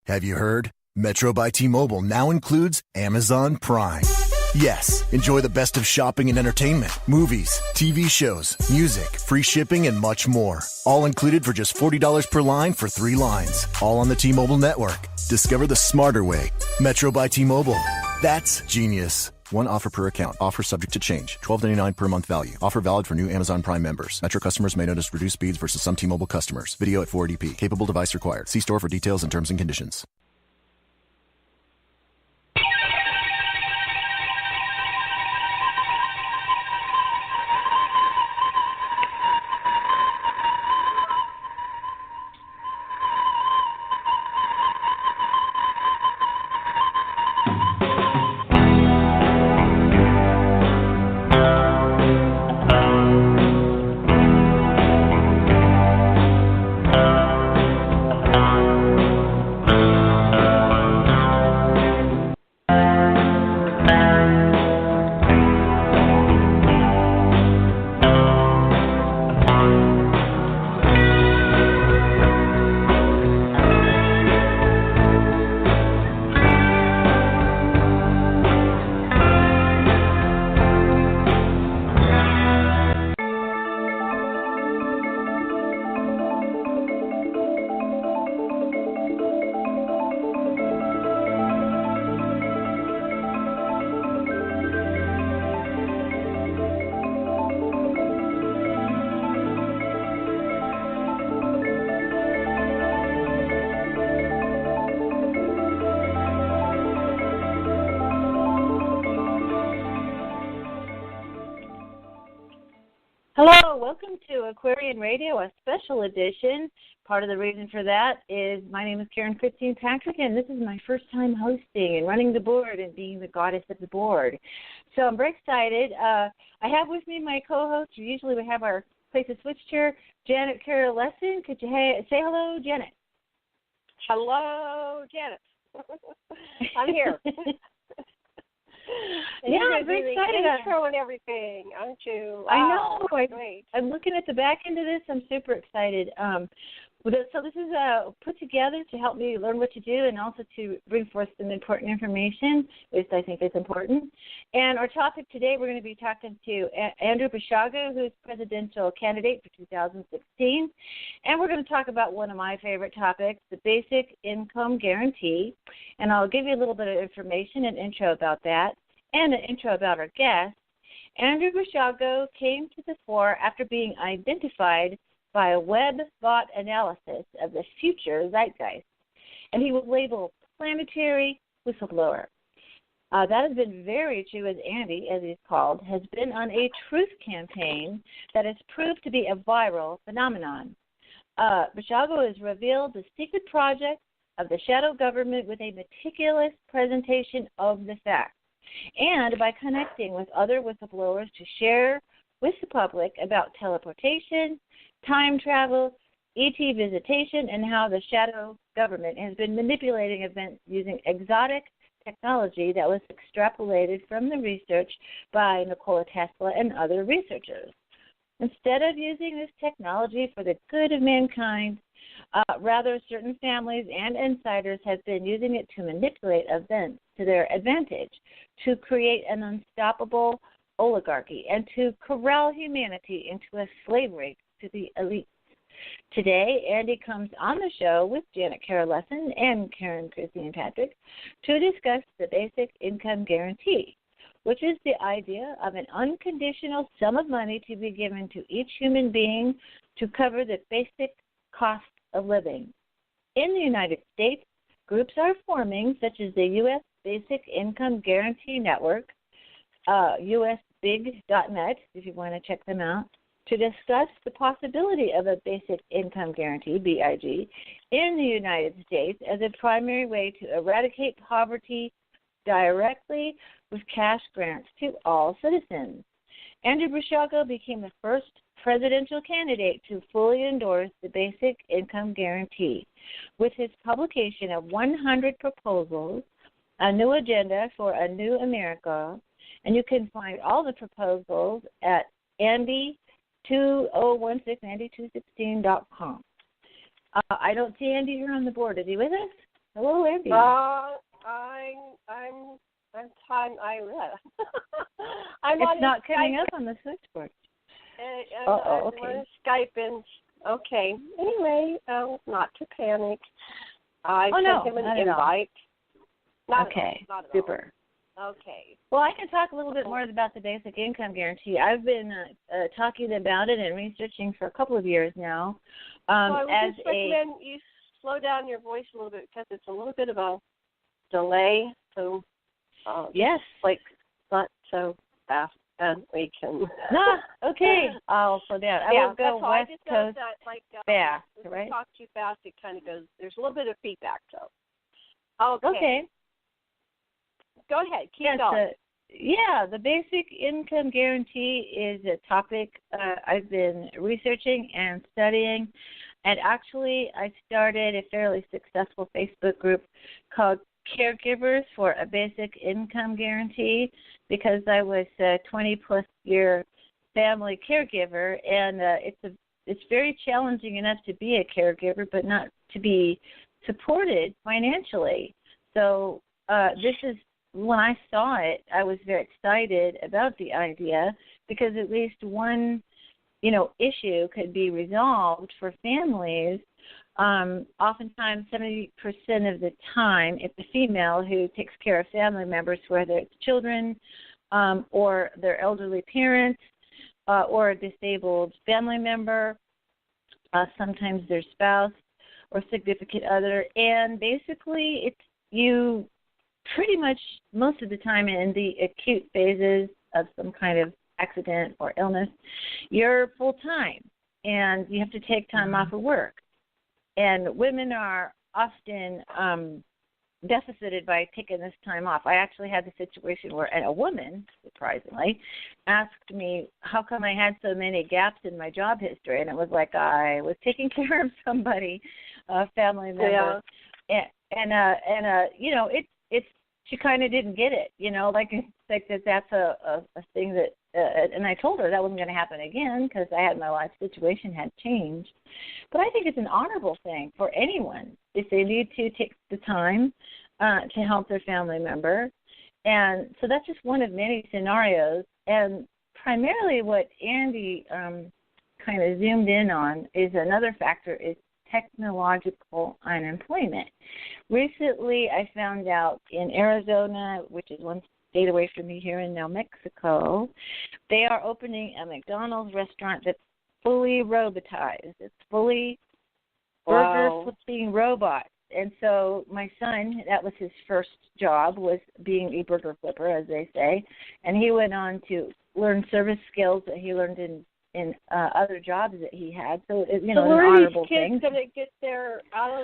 Have you heard? Metro by T-Mobile now includes Amazon Prime. Yes, enjoy the best of shopping and entertainment, movies, TV shows, music, free shipping, and much more. All included for just $40 per line for 3 lines. All on the T-Mobile network. Discover the smarter way. Metro by T-Mobile. That's genius. One offer per account. Offer subject to change. $12.99 per month value. Offer valid for new Amazon Prime members. Metro customers may notice reduced speeds versus some T-Mobile customers. Video at 480p. Capable device required. See store for details and terms and conditions. Hello, welcome to Aquarian Radio, a special edition. Part of the reason for that is my name is Karen Christine Patrick, and this is my first time hosting and running the board and being the goddess of the board. So I'm very excited. I have with me my co-host. Usually we have our place of switch chair, Janet Carol Lesson. Could you say hello, Janet? Hello, Janet. I'm here. Yeah, I'm very excited. Intro and everything, aren't you? Wow, I know. Great. I'm looking at the back end of this. I'm super excited. So this is put together to help me learn what to do and also to bring forth some important information, which I think is important. And our topic today, we're going to be talking to Andrew Basiago, who's presidential candidate for 2016. And we're going to talk about one of my favorite topics, the basic income guarantee. And I'll give you a little bit of information and intro about that and an intro about our guest. Andrew Basiago came to the fore after being identified by a webbot analysis of the future zeitgeist, and he was labeled Planetary Whistleblower. That has been very true, as Andy, as he's called, has been on a truth campaign that has proved to be a viral phenomenon. Basiago has revealed the secret project of the shadow government with a meticulous presentation of the facts, and by connecting with other whistleblowers to share with the public about teleportation, time travel, ET visitation, and how the shadow government has been manipulating events using exotic technology that was extrapolated from the research by Nikola Tesla and other researchers. Instead of using this technology for the good of mankind, rather certain families and insiders have been using it to manipulate events to their advantage, to create an unstoppable oligarchy, and to corral humanity into a slavery to the elite. Today, Andy comes on the show with Janet Carol Lesson and Karen Christine Patrick to discuss the basic income guarantee, which is the idea of an unconditional sum of money to be given to each human being to cover the basic cost of living. In the United States, groups are forming, such as the U.S. Basic Income Guarantee Network, usbig.net, if you want to check them out, to discuss the possibility of a basic income guarantee, BIG, in the United States as a primary way to eradicate poverty directly with cash grants to all citizens. Andrew Basiago became the first presidential candidate to fully endorse the basic income guarantee with his publication of 100 proposals, a new agenda for a new America, and you can find all the proposals at Andy216.com. I don't see Andy here on the board. Is he with us? Hello, Andy. I'm time. I'm it's on not coming Skype. up on the switchboard. Okay. Okay. Skype in. Okay. Anyway, not to panic. I sent him an invite. Okay. Not at Super. All. Okay. Well, I can talk a little bit more about the basic income guarantee. I've been talking about it and researching for a couple of years now. So I would just recommend you slow down your voice a little bit because it's a little bit of a delay. So yes, like not so fast, and we can. Okay. I'll slow down. I will go West Coast fast, right? If I talk too fast, it kind of goes. There's a little bit of feedback, so. Okay. Go ahead. Keep going. The basic income guarantee is a topic I've been researching and studying. And actually, I started a fairly successful Facebook group called Caregivers for a Basic Income Guarantee because I was a 20-plus year family caregiver. And it's very challenging enough to be a caregiver, but not to be supported financially. So this is, when I saw it, I was very excited about the idea because at least one, issue could be resolved for families. Oftentimes, 70% of the time, it's the female who takes care of family members, whether it's children or their elderly parents or a disabled family member, sometimes their spouse or significant other. And basically, it's you pretty much most of the time in the acute phases of some kind of accident or illness, you're full-time and you have to take time off of work. And women are often deficited by taking this time off. I actually had the situation where a woman, surprisingly, asked me how come I had so many gaps in my job history, and it was like I was taking care of somebody, a family member, it's she kind of didn't get it, that's a thing that, and I told her that wasn't going to happen again because I had my life situation had changed. But I think it's an honorable thing for anyone if they need to take the time to help their family member. And so that's just one of many scenarios. And primarily what Andy kind of zoomed in on is another factor is technological unemployment. Recently, I found out in Arizona, which is one state away from me here in New Mexico, they are opening a McDonald's restaurant that's fully robotized. It's fully burger-flipping robots. And so my son, that was his first job, was being a burger flipper, as they say, and he went on to learn service skills that he learned in other jobs that he had. So, it's an honorable thing. So where are these kids going to get their out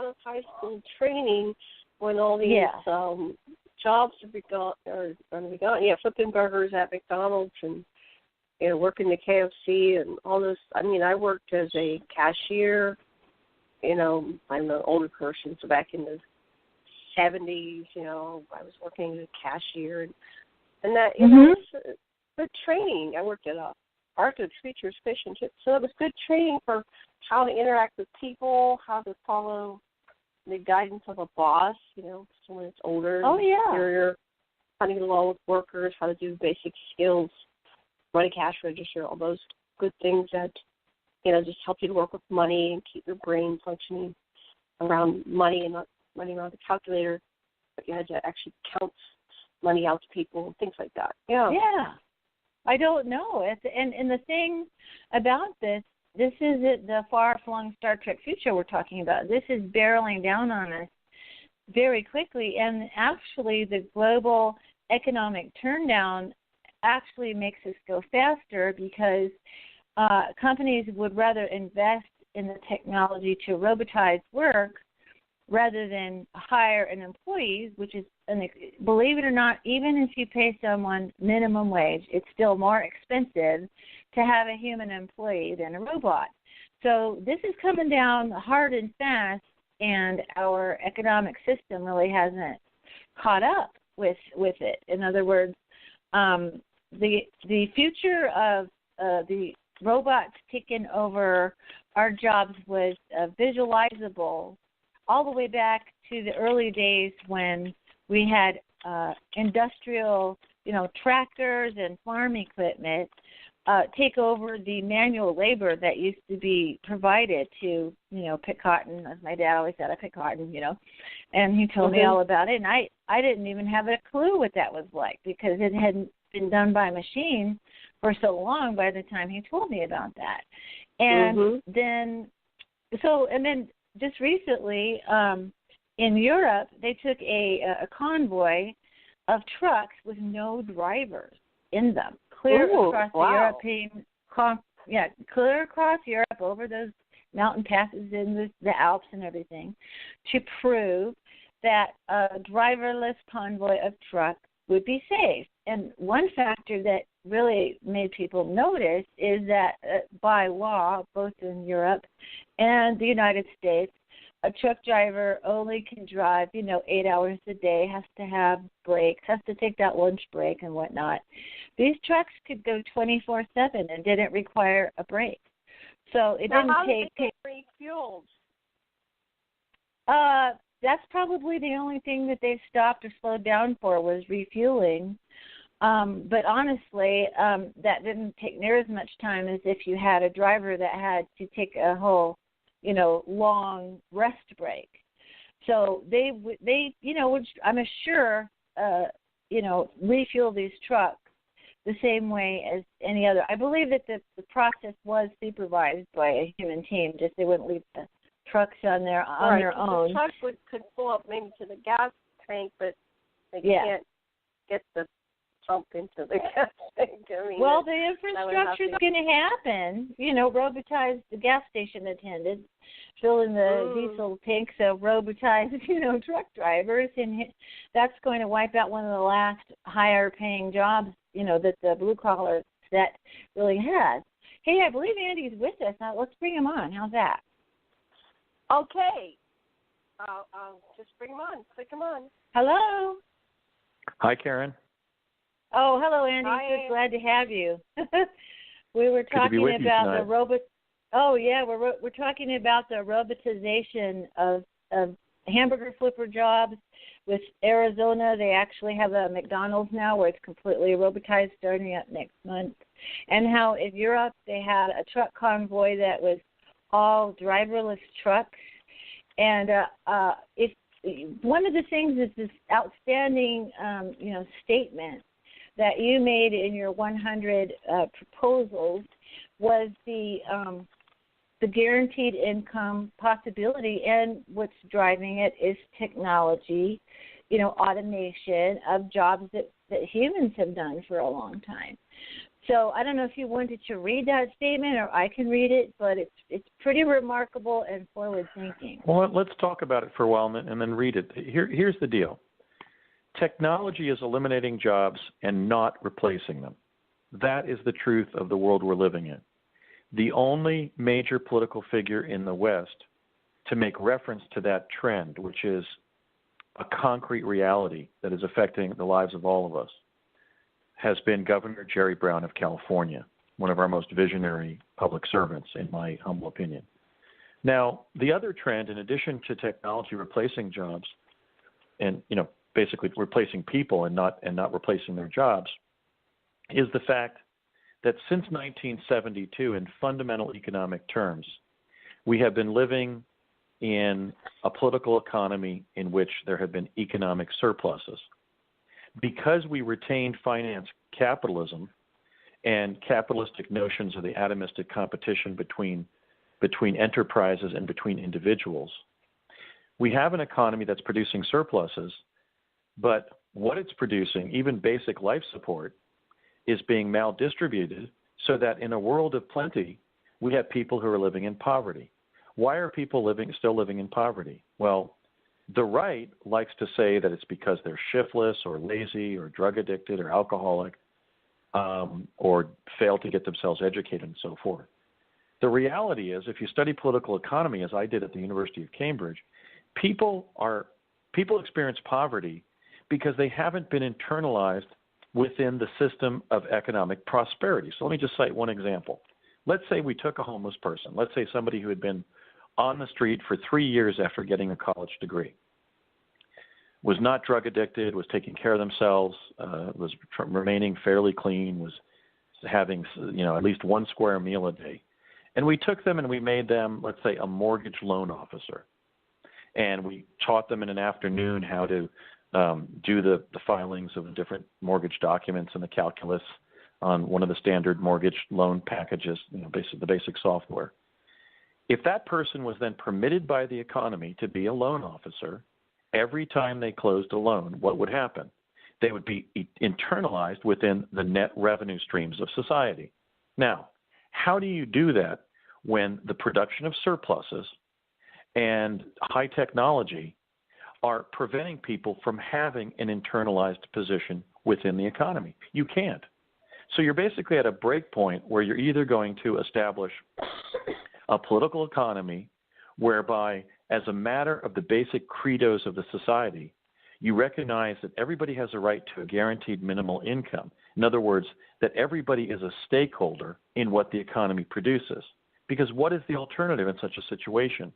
of high school training when all these jobs are going to be gone? Yeah, flipping burgers at McDonald's and working the KFC and all those. I mean, I worked as a cashier. I'm an older person, so back in the 70s, I was working as a cashier and that, it's good training. I worked at Arthur's Features Fish and Chips, so it was good training for how to interact with people, how to follow the guidance of a boss, someone that's older, superior, how to get along with workers, how to do basic skills, run a cash register, all those good things that, just help you to work with money and keep your brain functioning around money and not running around the calculator, but you had to actually count money out to people and things like that. Yeah. I don't know. And the thing about this isn't the far-flung Star Trek future we're talking about. This is barreling down on us very quickly. And actually, the global economic turndown actually makes us go faster because companies would rather invest in the technology to robotize work rather than hire an employee, which is, believe it or not, even if you pay someone minimum wage, it's still more expensive to have a human employee than a robot. So this is coming down hard and fast, and our economic system really hasn't caught up with it. In other words, the future of the robots taking over our jobs was visualizable all the way back to the early days when we had industrial, tractors and farm equipment take over the manual labor that used to be provided to, pick cotton. As my dad always said, I pick cotton, and he told me all about it. And I didn't even have a clue what that was like because it hadn't been done by machine for so long by the time he told me about that. And then just recently in Europe, they took a convoy of trucks with no drivers in them, clear across Europe over those mountain passes in the Alps and everything, to prove that a driverless convoy of trucks would be safe. And one factor that really made people notice is that by law, both in Europe and the United States, a truck driver only can drive, 8 hours a day, has to have breaks, has to take that lunch break and whatnot. These trucks could go 24/7 and didn't require a break. So it didn't take refueled. That's probably the only thing that they've stopped or slowed down for was refueling. But honestly, that didn't take near as much time as if you had a driver that had to take a whole, long rest break. So they would, I'm sure, refuel these trucks the same way as any other. I believe that the process was supervised by a human team, just they wouldn't leave the trucks on their own. The truck could pull up maybe to the gas tank, but they can't get the pump into the gas tank. Well, the infrastructure is going to happen. Robotized the gas station attendants, filling the diesel tanks of robotized, truck drivers, and that's going to wipe out one of the last higher-paying jobs, that the blue-collar set really has. Hey, I believe Andy's with us. Now, let's bring him on. How's that? Okay. I'll just bring him on. Click him on. Hello. Hi, Karen. Oh, hello, Andy. Hi. So glad to have you. We were talking about the robot. Oh, yeah, we're talking about the robotization of hamburger flipper jobs. With Arizona, they actually have a McDonald's now where it's completely robotized starting up next month. And how in Europe they had a truck convoy that was all driverless trucks. And if one of the things is this outstanding, statement that you made in your 100 proposals was the guaranteed income possibility, and what's driving it is technology, automation of jobs that humans have done for a long time. So I don't know if you wanted to read that statement or I can read it, but it's pretty remarkable and forward-thinking. Well, let's talk about it for a while and then read it. Here's the deal. Technology is eliminating jobs and not replacing them. That is the truth of the world we're living in. The only major political figure in the West to make reference to that trend, which is a concrete reality that is affecting the lives of all of us, has been Governor Jerry Brown of California, one of our most visionary public servants, in my humble opinion. Now, the other trend, in addition to technology replacing jobs and, basically replacing people and not replacing their jobs, is the fact that since 1972, in fundamental economic terms, we have been living in a political economy in which there have been economic surpluses. Because we retained finance capitalism and capitalistic notions of the atomistic competition between enterprises and between individuals, we have an economy that's producing surpluses, but what it's producing, even basic life support, is being maldistributed so that in a world of plenty, we have people who are living in poverty. Why are people still living in poverty? Well, the right likes to say that it's because they're shiftless or lazy or drug addicted or alcoholic or fail to get themselves educated and so forth. The reality is, if you study political economy, as I did at the University of Cambridge, people experience poverty because they haven't been internalized within the system of economic prosperity. So let me just cite one example. Let's say we took a homeless person. Let's say somebody who had been on the street for 3 years after getting a college degree. Was not drug addicted, was taking care of themselves, was remaining fairly clean, was having, at least one square meal a day. And we took them and we made them, let's say, a mortgage loan officer. And we taught them in an afternoon how to do the filings of the different mortgage documents and the calculus on one of the standard mortgage loan packages, the basic software. If that person was then permitted by the economy to be a loan officer, every time they closed a loan, what would happen? They would be internalized within the net revenue streams of society. Now, how do you do that when the production of surpluses and high technology are preventing people from having an internalized position within the economy? You can't. So you're basically at a break point where you're either going to establish a political economy whereby, as a matter of the basic credos of the society, you recognize that everybody has a right to a guaranteed minimal income. In other words, that everybody is a stakeholder in what the economy produces. Because what is the alternative in such a situation?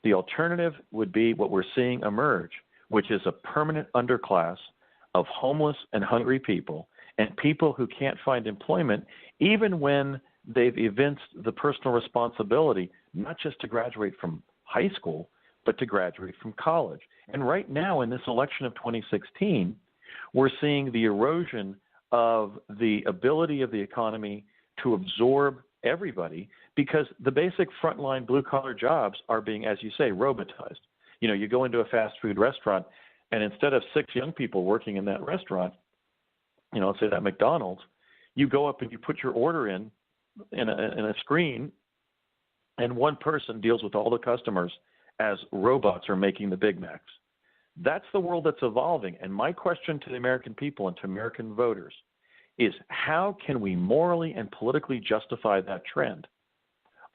The alternative would be what we're seeing emerge, which is a permanent underclass of homeless and hungry people and people who can't find employment even when they've evinced the personal responsibility not just to graduate from high school, but to graduate from college. And right now in this election of 2016, we're seeing the erosion of the ability of the economy to absorb everybody because the basic frontline blue-collar jobs are being, as you say, robotized. You go into a fast food restaurant, and instead of 6 young people working in that restaurant, let's say that McDonald's, you go up and you put your order in a screen, and one person deals with all the customers as robots are making the Big Macs. That's the world that's evolving. And my question to the American people and to American voters is, how can we morally and politically justify that trend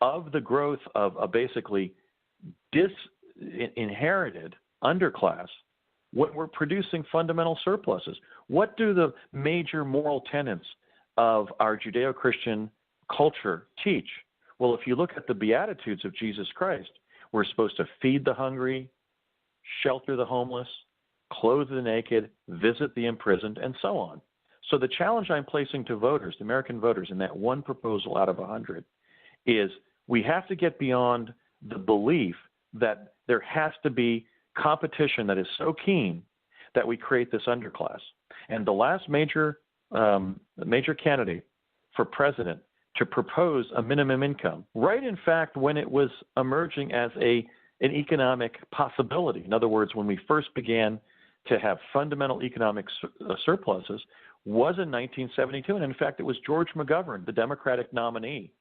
of the growth of a basically inherited underclass when we're producing fundamental surpluses? What do the major moral tenets of our Judeo-Christian culture teach? Well, if you look at the Beatitudes of Jesus Christ, we're supposed to feed the hungry, shelter the homeless, clothe the naked, visit the imprisoned, and so on. So the challenge I'm placing to voters, the American voters, in that one proposal out of 100 is we have to get beyond the belief that there has to be competition that is so keen that we create this underclass. And the last major candidate for president to propose a minimum income, right in fact when it was emerging as an economic possibility. In other words, when we first began to have fundamental economic surpluses was in 1972. And in fact, it was George McGovern, the Democratic nominee,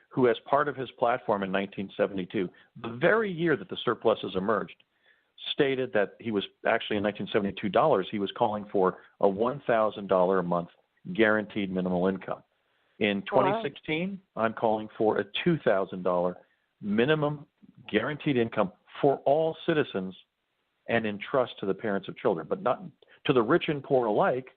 who, as part of his platform in 1972, the very year that the surpluses emerged, stated that he was actually in 1972 dollars, he was calling for a $1,000 a month guaranteed minimal income. In 2016, I'm calling for a $2,000 minimum guaranteed income for all citizens and in trust to the parents of children, but not to the rich and poor alike,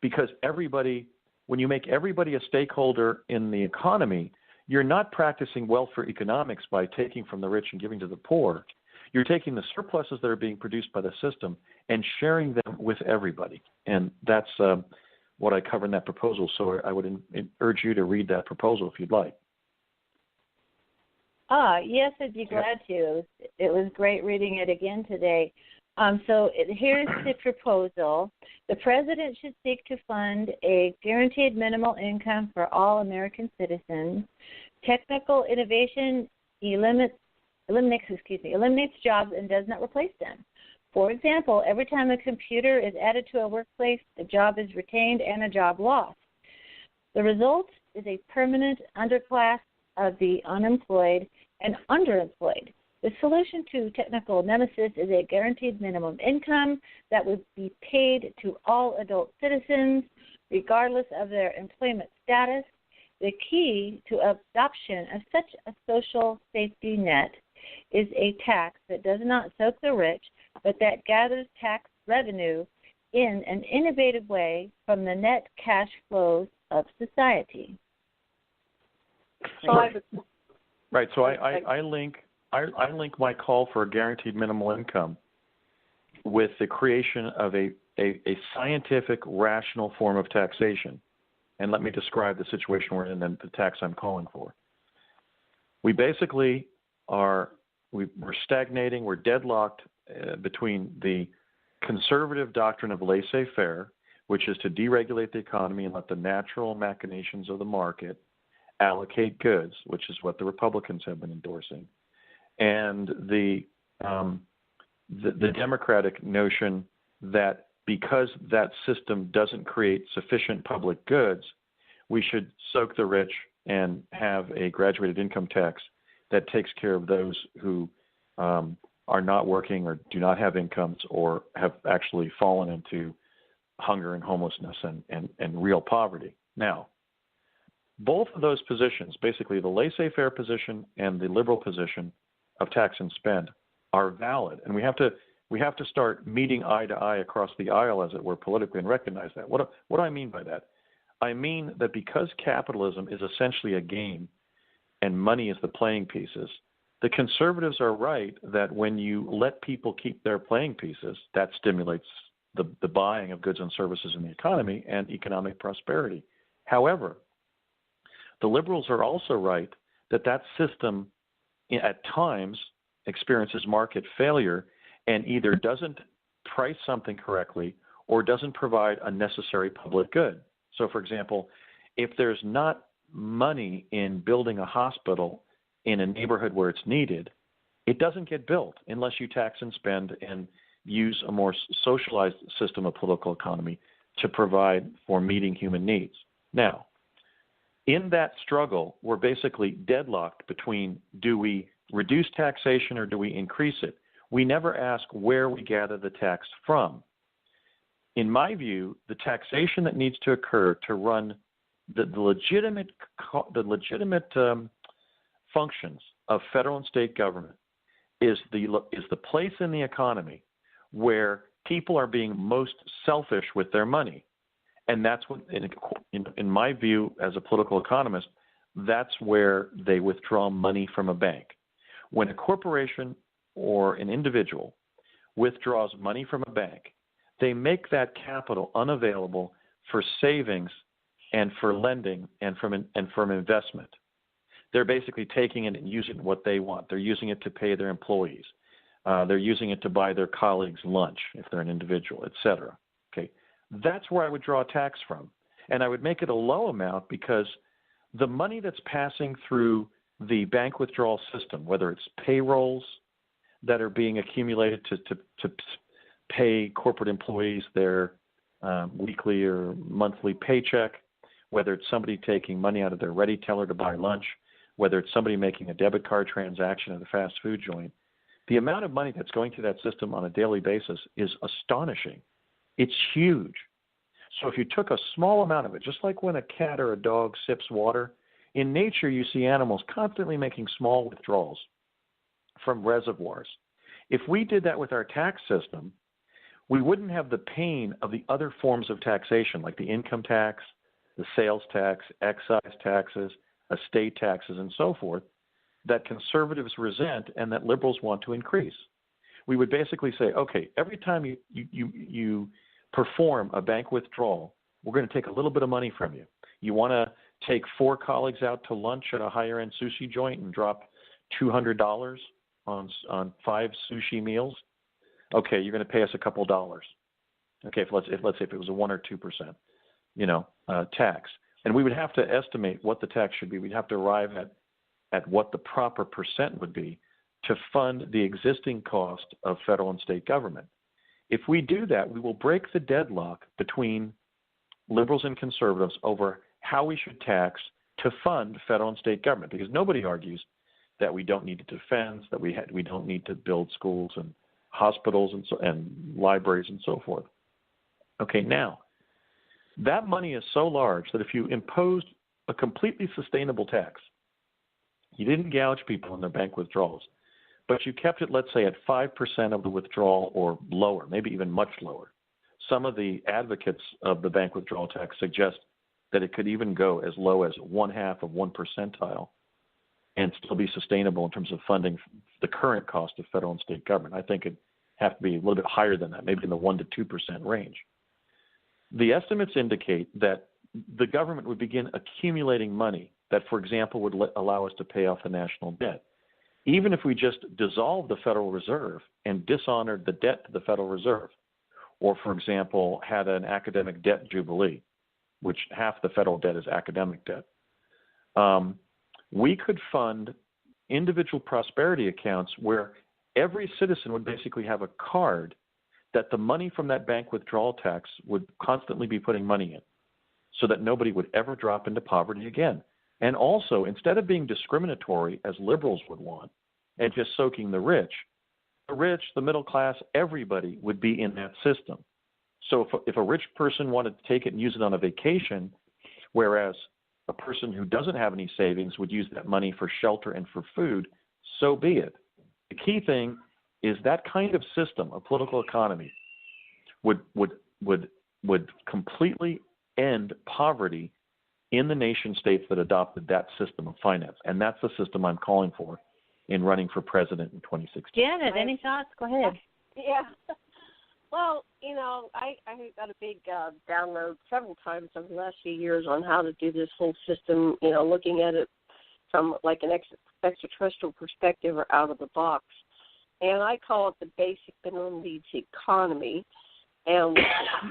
because everybody, when you make everybody a stakeholder in the economy, you're not practicing welfare economics by taking from the rich and giving to the poor. You're taking the surpluses that are being produced by the system and sharing them with everybody. And that's what I cover in that proposal. So I would urge you to read that proposal if you'd like. Yes, I'd be glad to. It was great reading it again today. Here's the proposal. The president should seek to fund a guaranteed minimal income for all American citizens. Technical innovation eliminates jobs and does not replace them. For example, every time a computer is added to a workplace, a job is retained and a job lost. The result is a permanent underclass of the unemployed and underemployed. The solution to technical nemesis is a guaranteed minimum income that would be paid to all adult citizens, regardless of their employment status. The key to adoption of such a social safety net is a tax that does not soak the rich, but that gathers tax revenue in an innovative way from the net cash flows of society. Right. So I link I link my call for a guaranteed minimal income with the creation of a scientific, rational form of taxation. And let me describe the situation we're in and the tax I'm calling for. We basically we're stagnating, we're deadlocked between the conservative doctrine of laissez-faire, which is to deregulate the economy and let the natural machinations of the market allocate goods, which is what the Republicans have been endorsing, and the democratic notion that because that system doesn't create sufficient public goods, we should soak the rich and have a graduated income tax that takes care of those who are not working or do not have incomes or have actually fallen into hunger and homelessness and real poverty. Now, both of those positions, basically the laissez-faire position and the liberal position of tax and spend, are valid, and we have to start meeting eye to eye across the aisle, as it were, politically, and recognize that. What do I mean by that? I mean that because capitalism is essentially a game and money is the playing pieces, the conservatives are right that when you let people keep their playing pieces, that stimulates the buying of goods and services in the economy and economic prosperity. However, the liberals are also right that that system at times experiences market failure and either doesn't price something correctly or doesn't provide a necessary public good. So, for example, if there's not money in building a hospital in a neighborhood where it's needed, it doesn't get built unless you tax and spend and use a more socialized system of political economy to provide for meeting human needs. Now, in that struggle, we're basically deadlocked between do we reduce taxation or do we increase it? We never ask where we gather the tax from. In my view, the taxation that needs to occur to run the legitimate functions of federal and state government is the place in the economy where people are being most selfish with their money. And that's what, in my view, as a political economist, that's where they withdraw money from a bank. When a corporation or an individual withdraws money from a bank, they make that capital unavailable for savings and for lending and from investment. They're basically taking it and using what they want. They're using it to pay their employees. They're using it to buy their colleagues lunch if they're an individual, et cetera. Okay, that's where I would draw tax from. And I would make it a low amount because the money that's passing through the bank withdrawal system, whether it's payrolls that are being accumulated to pay corporate employees their weekly or monthly paycheck, whether it's somebody taking money out of their ready teller to buy lunch, whether it's somebody making a debit card transaction at a fast food joint, the amount of money that's going through that system on a daily basis is astonishing. It's huge. So if you took a small amount of it, just like when a cat or a dog sips water, in nature you see animals constantly making small withdrawals from reservoirs. If we did that with our tax system, we wouldn't have the pain of the other forms of taxation, like the income tax, the sales tax, excise taxes, estate taxes, and so forth, that conservatives resent and that liberals want to increase. We would basically say, okay, every time you perform a bank withdrawal, we're going to take a little bit of money from you. You want to take 4 colleagues out to lunch at a higher-end sushi joint and drop $200 on 5 sushi meals? Okay, you're going to pay us a couple dollars. Okay, let's say if it was a 1 or 2%, tax, and we would have to estimate what the tax should be. We'd have to arrive at what the proper percent would be to fund the existing cost of federal and state government. If we do that, we will break the deadlock between liberals and conservatives over how we should tax to fund federal and state government, because nobody argues that we don't need to defend, that we don't need to build schools and hospitals and libraries and so forth. Okay, now, that money is so large that if you imposed a completely sustainable tax, you didn't gouge people in their bank withdrawals, but you kept it, let's say, at 5% of the withdrawal or lower, maybe even much lower. Some of the advocates of the bank withdrawal tax suggest that it could even go as low as 0.5%. and still be sustainable in terms of funding the current cost of federal and state government. I think it'd have to be a little bit higher than that, maybe in the 1% to 2% range. The estimates indicate that the government would begin accumulating money that, for example, would allow us to pay off the national debt. Even if we just dissolved the Federal Reserve and dishonored the debt to the Federal Reserve, or, for example, had an academic debt jubilee, which half the federal debt is academic debt, we could fund individual prosperity accounts where every citizen would basically have a card that the money from that bank withdrawal tax would constantly be putting money in, so that nobody would ever drop into poverty again. And also, instead of being discriminatory, as liberals would want, and just soaking the rich, the middle class, everybody would be in that system. So if a rich person wanted to take it and use it on a vacation, whereas a person who doesn't have any savings would use that money for shelter and for food, so be it. The key thing is that kind of system, a political economy, would completely end poverty in the nation states that adopted that system of finance. And that's the system I'm calling for in running for president in 2016. Janet, any thoughts? Go ahead. Yeah. Well, I got a big download several times over the last few years on how to do this whole system, looking at it from like an extraterrestrial perspective or out of the box. And I call it the basic minimum needs economy. And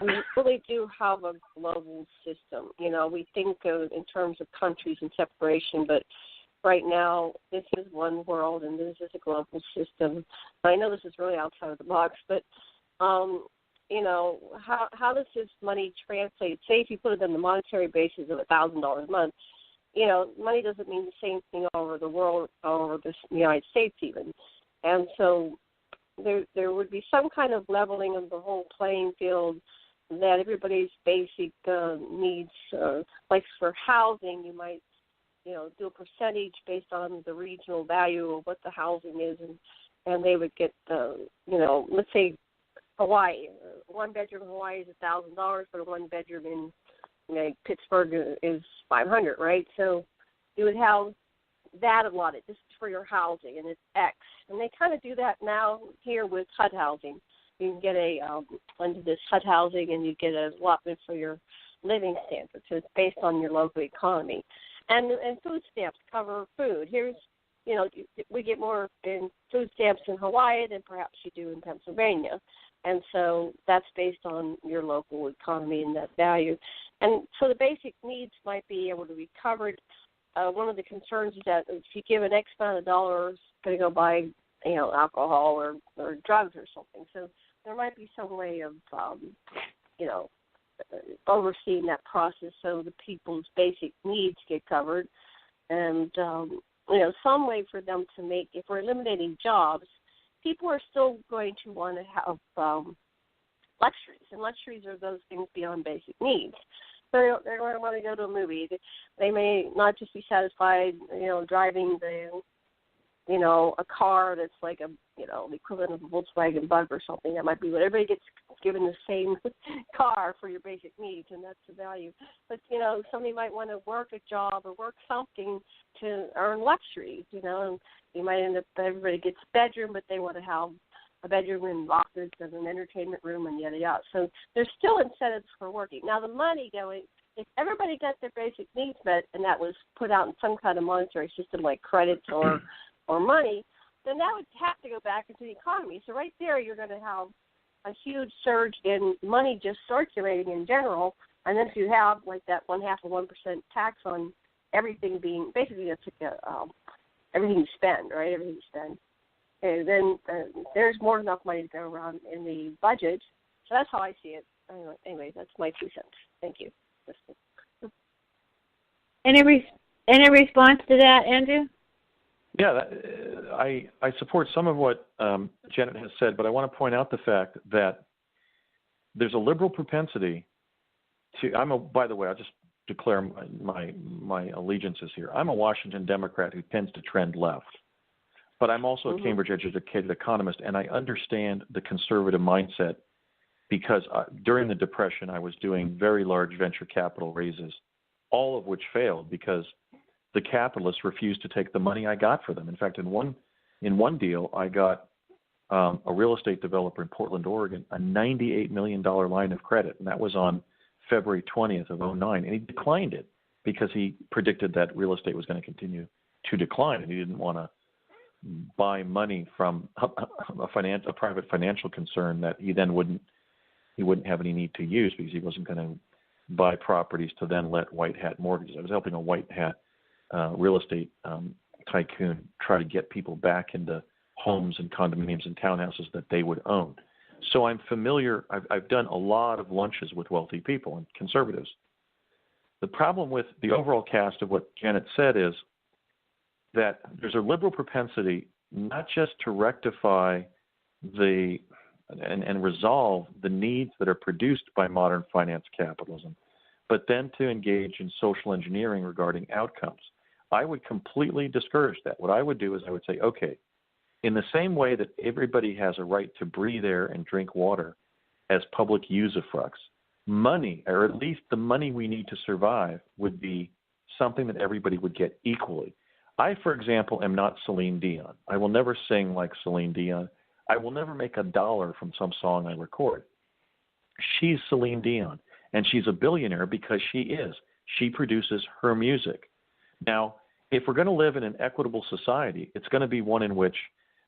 we really do have a global system. We think of in terms of countries and separation, but right now this is one world and this is a global system. I know this is really outside of the box, but, how does this money translate? Say if you put it on the monetary basis of $1,000 a month, money doesn't mean the same thing all over the world, all over the United States even. And so there would be some kind of leveling of the whole playing field that everybody's basic needs, like for housing, you might, do a percentage based on the regional value of what the housing is, and they would get, let's say Hawaii. One bedroom in Hawaii is $1,000, but a one bedroom in Pittsburgh is $500, right? So you would have that allotted just for your housing, and it's X. And they kind of do that now here with HUD housing. You can get under this HUD housing, and you get an allotment for your living standards. So it's based on your local economy. And food stamps cover food. Here's, we get more in food stamps in Hawaii than perhaps you do in Pennsylvania. And so that's based on your local economy and that value. And so the basic needs might be able to be covered. One of the concerns is that if you give an X amount of dollars, it's going to go buy, alcohol or drugs or something. So there might be some way of, overseeing that process so the people's basic needs get covered. And, some way for them to make, if we're eliminating jobs, people are still going to want to have luxuries. And luxuries are those things beyond basic needs. They're going to want to go to a movie. They may not just be satisfied, driving a car that's like the equivalent of a Volkswagen Bug or something. That might be what everybody gets given the same car for your basic needs, and that's the value. But, somebody might want to work a job or work something to earn luxury, and you might end up, everybody gets a bedroom, but they want to have a bedroom and office and an entertainment room and yada yada. So there's still incentives for working. Now the money going, if everybody got their basic needs met and that was put out in some kind of monetary system like credits or money, then that would have to go back into the economy. So right there you're going to have a huge surge in money just circulating in general. And then if you have like that 0.5% of 1% tax on everything being, basically that's like everything you spend, right? Everything you spend. And then there's more than enough money to go around in the budget. So that's how I see it. Anyway, that's my 2 cents. Thank you. Any response to that, Andrew? Yeah, I support some of what Janet has said, but I want to point out the fact that there's a liberal propensity to. By the way, I'll just declare my allegiances here. I'm a Washington Democrat who tends to trend left. But I'm also a Cambridge-educated economist, and I understand the conservative mindset because during the Depression, I was doing very large venture capital raises, all of which failed because the capitalists refused to take the money I got for them. In fact, in one deal, I got a real estate developer in Portland, Oregon, a $98 million line of credit, and that was on February 20th of 2009, and he declined it because he predicted that real estate was going to continue to decline, and he didn't want to buy money from a private financial concern that he wouldn't have any need to use because he wasn't going to buy properties to then let white hat mortgages. I was helping a white hat real estate tycoon try to get people back into homes and condominiums and townhouses that they would own. So I'm familiar. I've done a lot of lunches with wealthy people and conservatives. The problem with the overall cast of what Janet said is that there's a liberal propensity not just to rectify and resolve the needs that are produced by modern finance capitalism, but then to engage in social engineering regarding outcomes. I would completely discourage that. What I would do is I would say, okay, in the same way that everybody has a right to breathe air and drink water as public usufructs, money, or at least the money we need to survive, would be something that everybody would get equally. I, for example, am not Celine Dion. I will never sing like Celine Dion. I will never make $1 from some song I record. She's Celine Dion, and she's a billionaire because she is. She produces her music. Now, if we're going to live in an equitable society, it's going to be one in which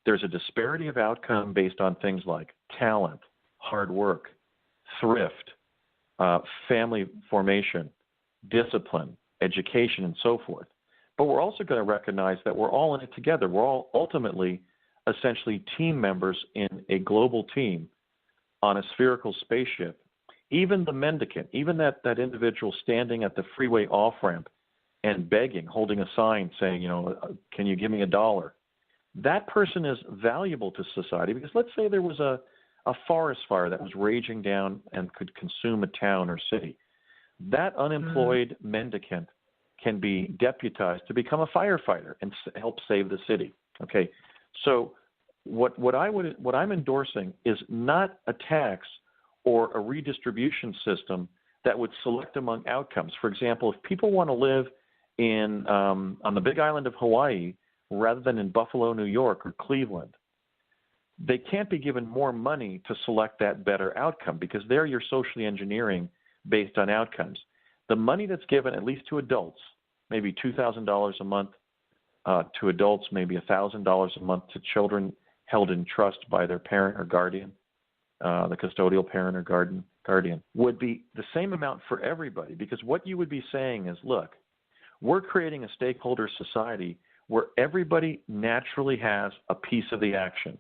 there's a disparity of outcome based on things like talent, hard work, thrift, family formation, discipline, education, and so forth. But we're also going to recognize that we're all in it together. We're all ultimately essentially team members in a global team on a spherical spaceship. Even the mendicant, even that individual standing at the freeway off-ramp and begging, holding a sign saying, can you give me $1? That person is valuable to society because let's say there was a forest fire that was raging down and could consume a town or city. That unemployed mendicant can be deputized to become a firefighter and help save the city. Okay, so what I'm endorsing is not a tax or a redistribution system that would select among outcomes. For example, if people want to live on the Big Island of Hawaii rather than in Buffalo, New York, or Cleveland, they can't be given more money to select that better outcome because there you're socially engineering based on outcomes. The money that's given, at least to adults, maybe $2,000 a month to adults, maybe $1,000 a month to children held in trust by their parent or guardian, the custodial parent or guardian, would be the same amount for everybody because what you would be saying is, look, we're creating a stakeholder society where everybody naturally has a piece of the action.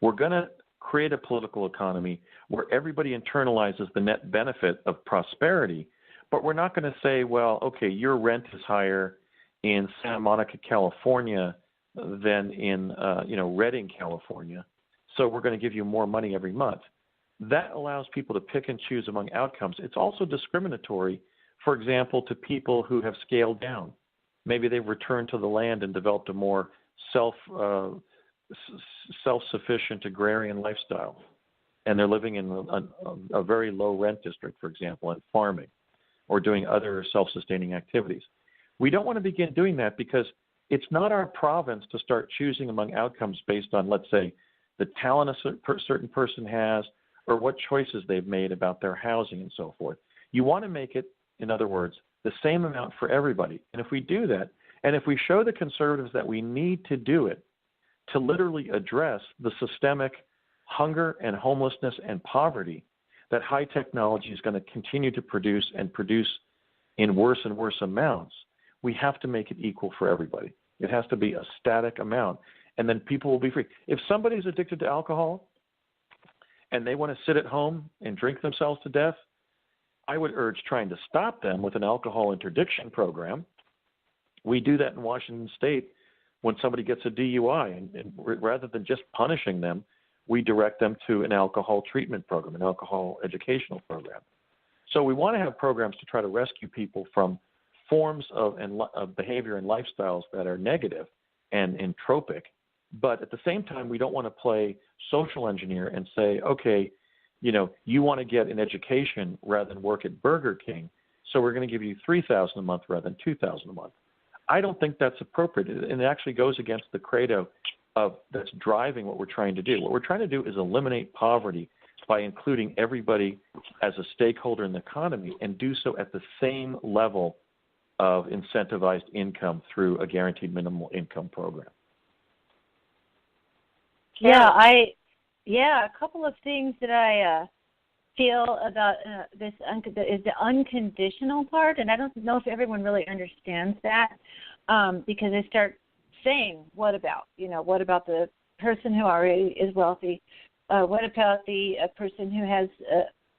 We're going to create a political economy where everybody internalizes the net benefit of prosperity, but we're not going to say, well, okay, your rent is higher in Santa Monica, California than in Redding, California, so we're going to give you more money every month. That allows people to pick and choose among outcomes. It's also discriminatory, for example, to people who have scaled down. Maybe they've returned to the land and developed a more self-sufficient agrarian lifestyle, and they're living in a very low rent district, for example, and farming or doing other self-sustaining activities. We don't want to begin doing that because it's not our province to start choosing among outcomes based on, let's say, the talent a certain person has or what choices they've made about their housing and so forth. You want to make it, in other words, the same amount for everybody. And if we do that, and if we show the conservatives that we need to do it to literally address the systemic hunger and homelessness and poverty that high technology is going to continue to produce and produce in worse and worse amounts, we have to make it equal for everybody. It has to be a static amount, and then people will be free. If somebody's addicted to alcohol and they want to sit at home and drink themselves to death, I would urge trying to stop them with an alcohol interdiction program. We do that in Washington State when somebody gets a DUI, and rather than just punishing them, we direct them to an alcohol treatment program, an alcohol educational program. So we want to have programs to try to rescue people from forms of behavior and lifestyles that are negative and entropic. But at the same time, we don't want to play social engineer and say, okay, you want to get an education rather than work at Burger King, so we're going to give you $3,000 a month rather than $2,000 a month. I don't think that's appropriate, and it actually goes against the credo of that's driving what we're trying to do. What we're trying to do is eliminate poverty by including everybody as a stakeholder in the economy and do so at the same level of incentivized income through a guaranteed minimal income program. A couple of things that I feel about this is the unconditional part, and I don't know if everyone really understands that because they start saying, what about the person who already is wealthy? What about the person who has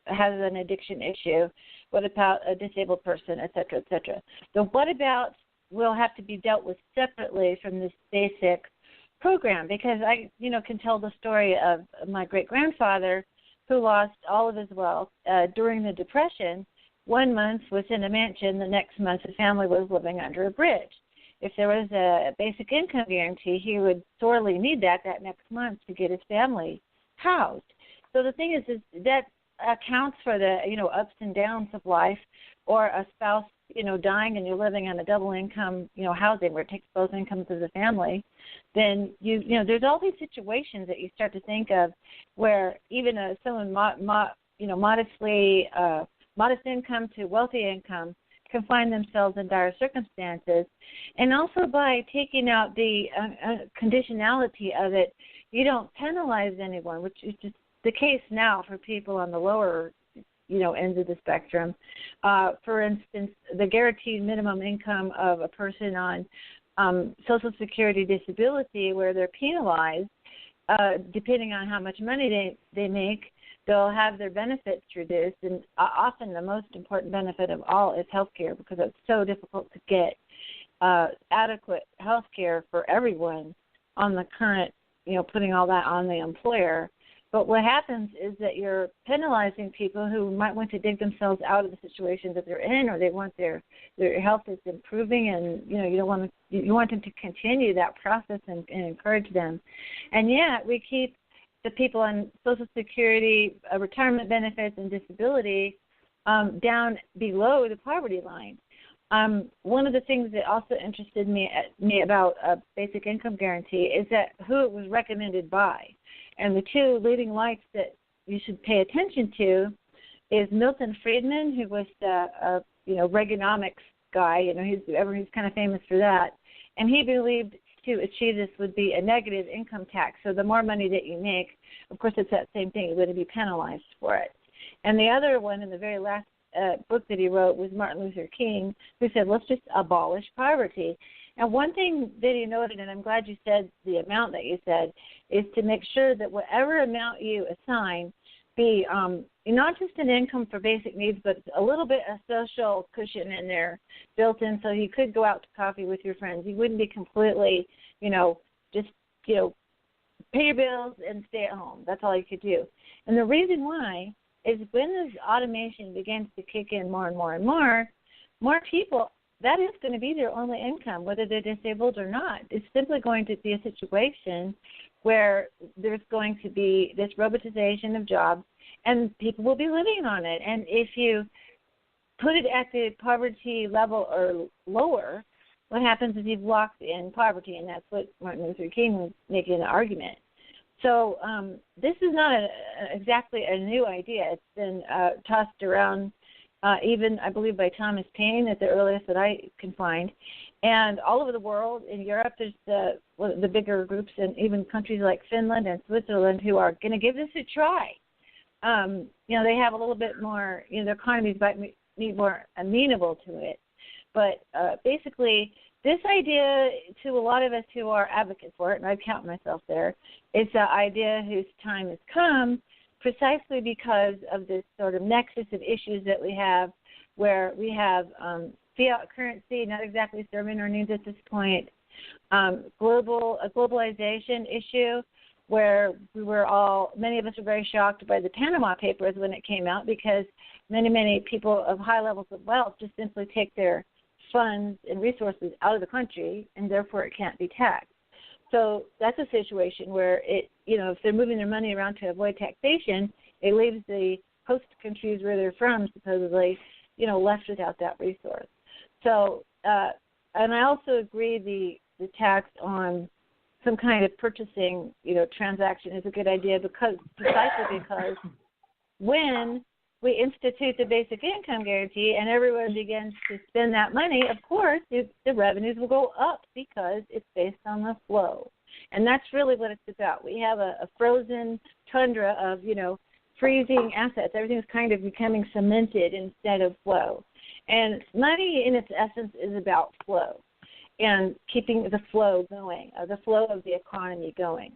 an addiction issue? What about a disabled person, et cetera, et cetera? The what about will have to be dealt with separately from this basic program, because I, can tell the story of my great-grandfather who lost all of his wealth during the Depression. 1 month was in a mansion, the next month the family was living under a bridge. If there was a basic income guarantee, he would sorely need that next month to get his family housed. So the thing is that accounts for the, ups and downs of life, or a spouse, dying and you're living on a double income, housing where it takes both incomes of the family, then there's all these situations that you start to think of where even someone modest income to wealthy income can find themselves in dire circumstances. And also by taking out the conditionality of it, you don't penalize anyone, which is just the case now for people on the lower ends of the spectrum. For instance, the guaranteed minimum income of a person on Social Security disability, where they're penalized, depending on how much money they make, they'll have their benefits reduced. And often the most important benefit of all is health care, because it's so difficult to get adequate health care for everyone on the current, putting all that on the employer. But what happens is that you're penalizing people who might want to dig themselves out of the situations that they're in, or they want their health is improving, and you want them to continue that process and encourage them. And yet we keep the people on Social Security, retirement benefits, and disability down below the poverty line. One of the things that also interested me about a basic income guarantee is that who it was recommended by. And the two leading lights that you should pay attention to is Milton Friedman, who was the Reaganomics guy. He's kind of famous for that. And he believed to achieve this would be a negative income tax. So the more money that you make, of course, it's that same thing. You wouldn't be penalized for it. And the other one, in the very last book that he wrote, was Martin Luther King, who said, let's just abolish poverty. And one thing that he noted, and I'm glad you said the amount that you said, is to make sure that whatever amount you assign be not just an income for basic needs, but a little bit of social cushion in there built in, so you could go out to coffee with your friends. You wouldn't be completely, just pay your bills and stay at home. That's all you could do. And the reason why is when this automation begins to kick in more and more and more people, that is going to be their only income, whether they're disabled or not. It's simply going to be a situation where there's going to be this robotization of jobs, and people will be living on it. And if you put it at the poverty level or lower, what happens is you've locked in poverty, and that's what Martin Luther King was making an argument. So this is not exactly a new idea. It's been tossed around even, I believe, by Thomas Paine at the earliest that I can find. And all over the world, in Europe, there's the bigger groups, and even countries like Finland and Switzerland who are going to give this a try. They have a little bit more, their economies might be more amenable to it. But basically, this idea, to a lot of us who are advocates for it, and I count myself there, is the idea whose time has come, precisely because of this sort of nexus of issues that we have, where we have fiat currency not exactly serving our needs at this point, a globalization issue, where many of us were very shocked by the Panama Papers when it came out, because many people of high levels of wealth just simply take their funds and resources out of the country, and therefore it can't be taxed. So that's a situation where if they're moving their money around to avoid taxation, it leaves the host countries where they're from supposedly, left without that resource. So and I also agree the tax on some kind of purchasing, transaction is a good idea precisely because when we institute the basic income guarantee and everyone begins to spend that money, of course, the revenues will go up because it's based on the flow. And that's really what it's about. We have a frozen tundra of, freezing assets. Everything's kind of becoming cemented instead of flow. And money, in its essence, is about flow and keeping the flow going, the flow of the economy going.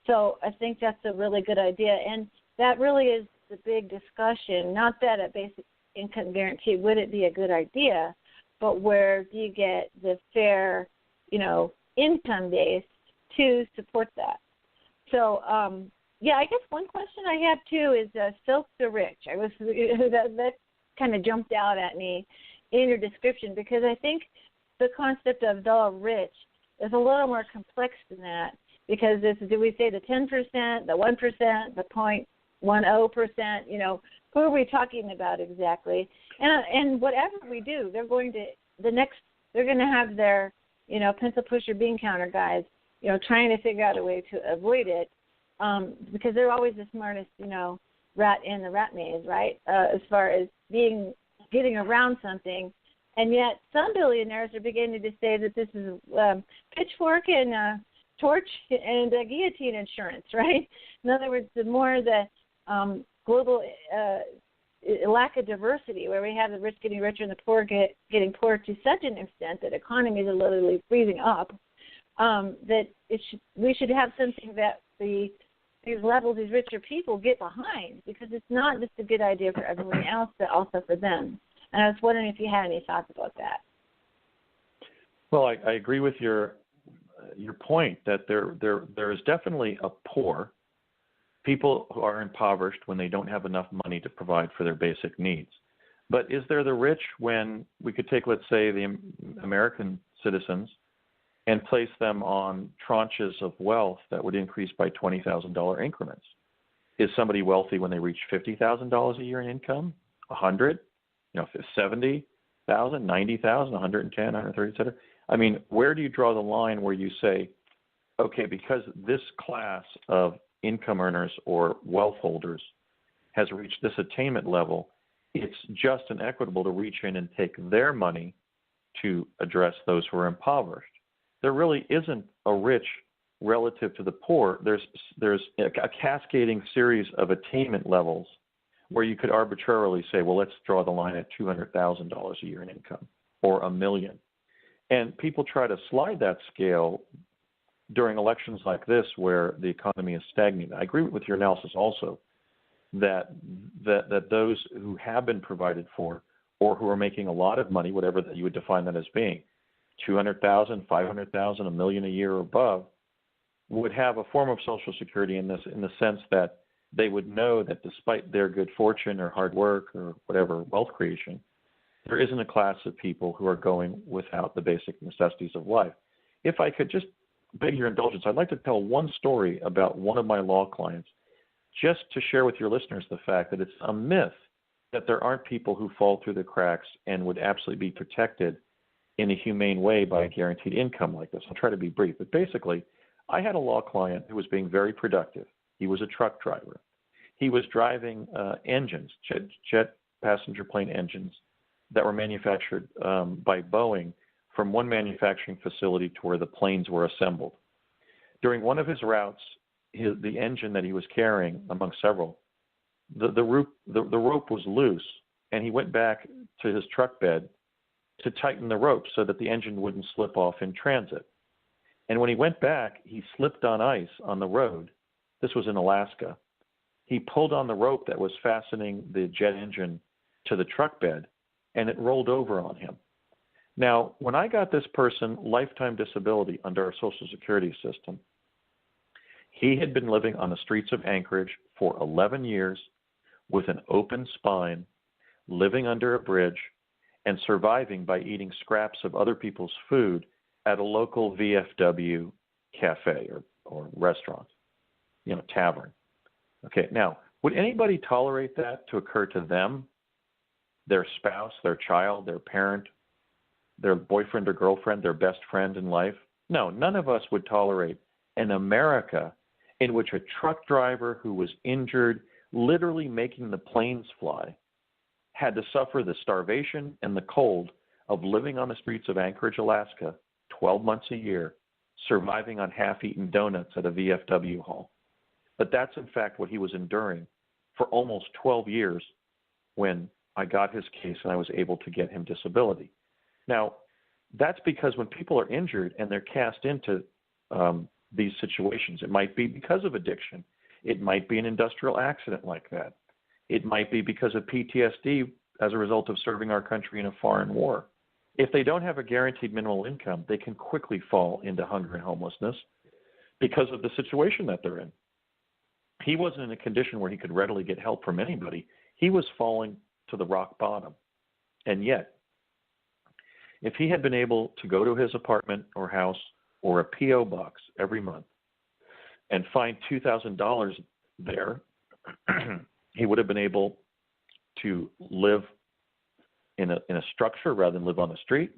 So I think that's a really good idea. And that really is the big discussion, not that a basic income guarantee wouldn't be a good idea, but where do you get the fair, income base to support that? So, I guess one question I have too is filth the rich. That kind of jumped out at me in your description because I think the concept of the rich is a little more complex than that because do we say the 10%, the 1%, the 0.10%, who are we talking about exactly? And whatever we do, they're going to have their, pencil pusher bean counter guys, trying to figure out a way to avoid it because they're always the smartest, rat in the rat maze, right? As far as getting around something. And yet some billionaires are beginning to say that this is pitchfork and torch and guillotine insurance, right? In other words, the more the global lack of diversity, where we have the rich getting richer and the poor getting poorer to such an extent that economies are literally freezing up, that we should have something that these richer people get behind because it's not just a good idea for everyone else, but also for them. And I was wondering if you had any thoughts about that. Well, I agree with your point that there is definitely a poor. People who are impoverished when they don't have enough money to provide for their basic needs. But is there the rich when we could take, let's say, the American citizens and place them on tranches of wealth that would increase by $20,000 increments? Is somebody wealthy when they reach $50,000 a year in income, 100, 70,000, 90,000, 110, 130, et cetera? I mean, where do you draw the line where you say, okay, because this class of income earners or wealth holders has reached this attainment level, it's just and equitable to reach in and take their money to address those who are impoverished. There really isn't a rich relative to the poor. There's a cascading series of attainment levels where you could arbitrarily say, well, let's draw the line at $200,000 a year in income or $1 million. And people try to slide that scale during elections like this where the economy is stagnant. I agree with your analysis also that those who have been provided for or who are making a lot of money, whatever that you would define that as being, 200,000, 500,000, $1 million a year or above, would have a form of Social Security in the sense that they would know that despite their good fortune or hard work or whatever wealth creation, there isn't a class of people who are going without the basic necessities of life. If I could just beg your indulgence, I'd like to tell one story about one of my law clients, just to share with your listeners the fact that it's a myth that there aren't people who fall through the cracks and would absolutely be protected in a humane way by a guaranteed income like this. I'll try to be brief, but basically, I had a law client who was being very productive. He was a truck driver. He was driving engines, jet passenger plane engines that were manufactured by Boeing from one manufacturing facility to where the planes were assembled. During one of his routes, the engine that he was carrying, among several, the rope was loose, and he went back to his truck bed to tighten the rope so that the engine wouldn't slip off in transit. And when he went back, he slipped on ice on the road. This was in Alaska. He pulled on the rope that was fastening the jet engine to the truck bed, and it rolled over on him. Now, when I got this person lifetime disability under our Social Security system, he had been living on the streets of Anchorage for 11 years with an open spine, living under a bridge, and surviving by eating scraps of other people's food at a local VFW cafe or restaurant, tavern. Okay, now, would anybody tolerate that to occur to them, their spouse, their child, their parent, their boyfriend or girlfriend, their best friend in life. No, none of us would tolerate an America in which a truck driver who was injured, literally making the planes fly, had to suffer the starvation and the cold of living on the streets of Anchorage, Alaska, 12 months a year, surviving on half-eaten donuts at a VFW hall. But that's, in fact, what he was enduring for almost 12 years when I got his case and I was able to get him disability. Now, that's because when people are injured and they're cast into these situations, it might be because of addiction. It might be an industrial accident like that. It might be because of PTSD as a result of serving our country in a foreign war. If they don't have a guaranteed minimal income, they can quickly fall into hunger and homelessness because of the situation that they're in. He wasn't in a condition where he could readily get help from anybody. He was falling to the rock bottom. And yet, if he had been able to go to his apartment or house or a P.O. box every month and find $2,000 there, he would have been able to live in a structure rather than live on the street,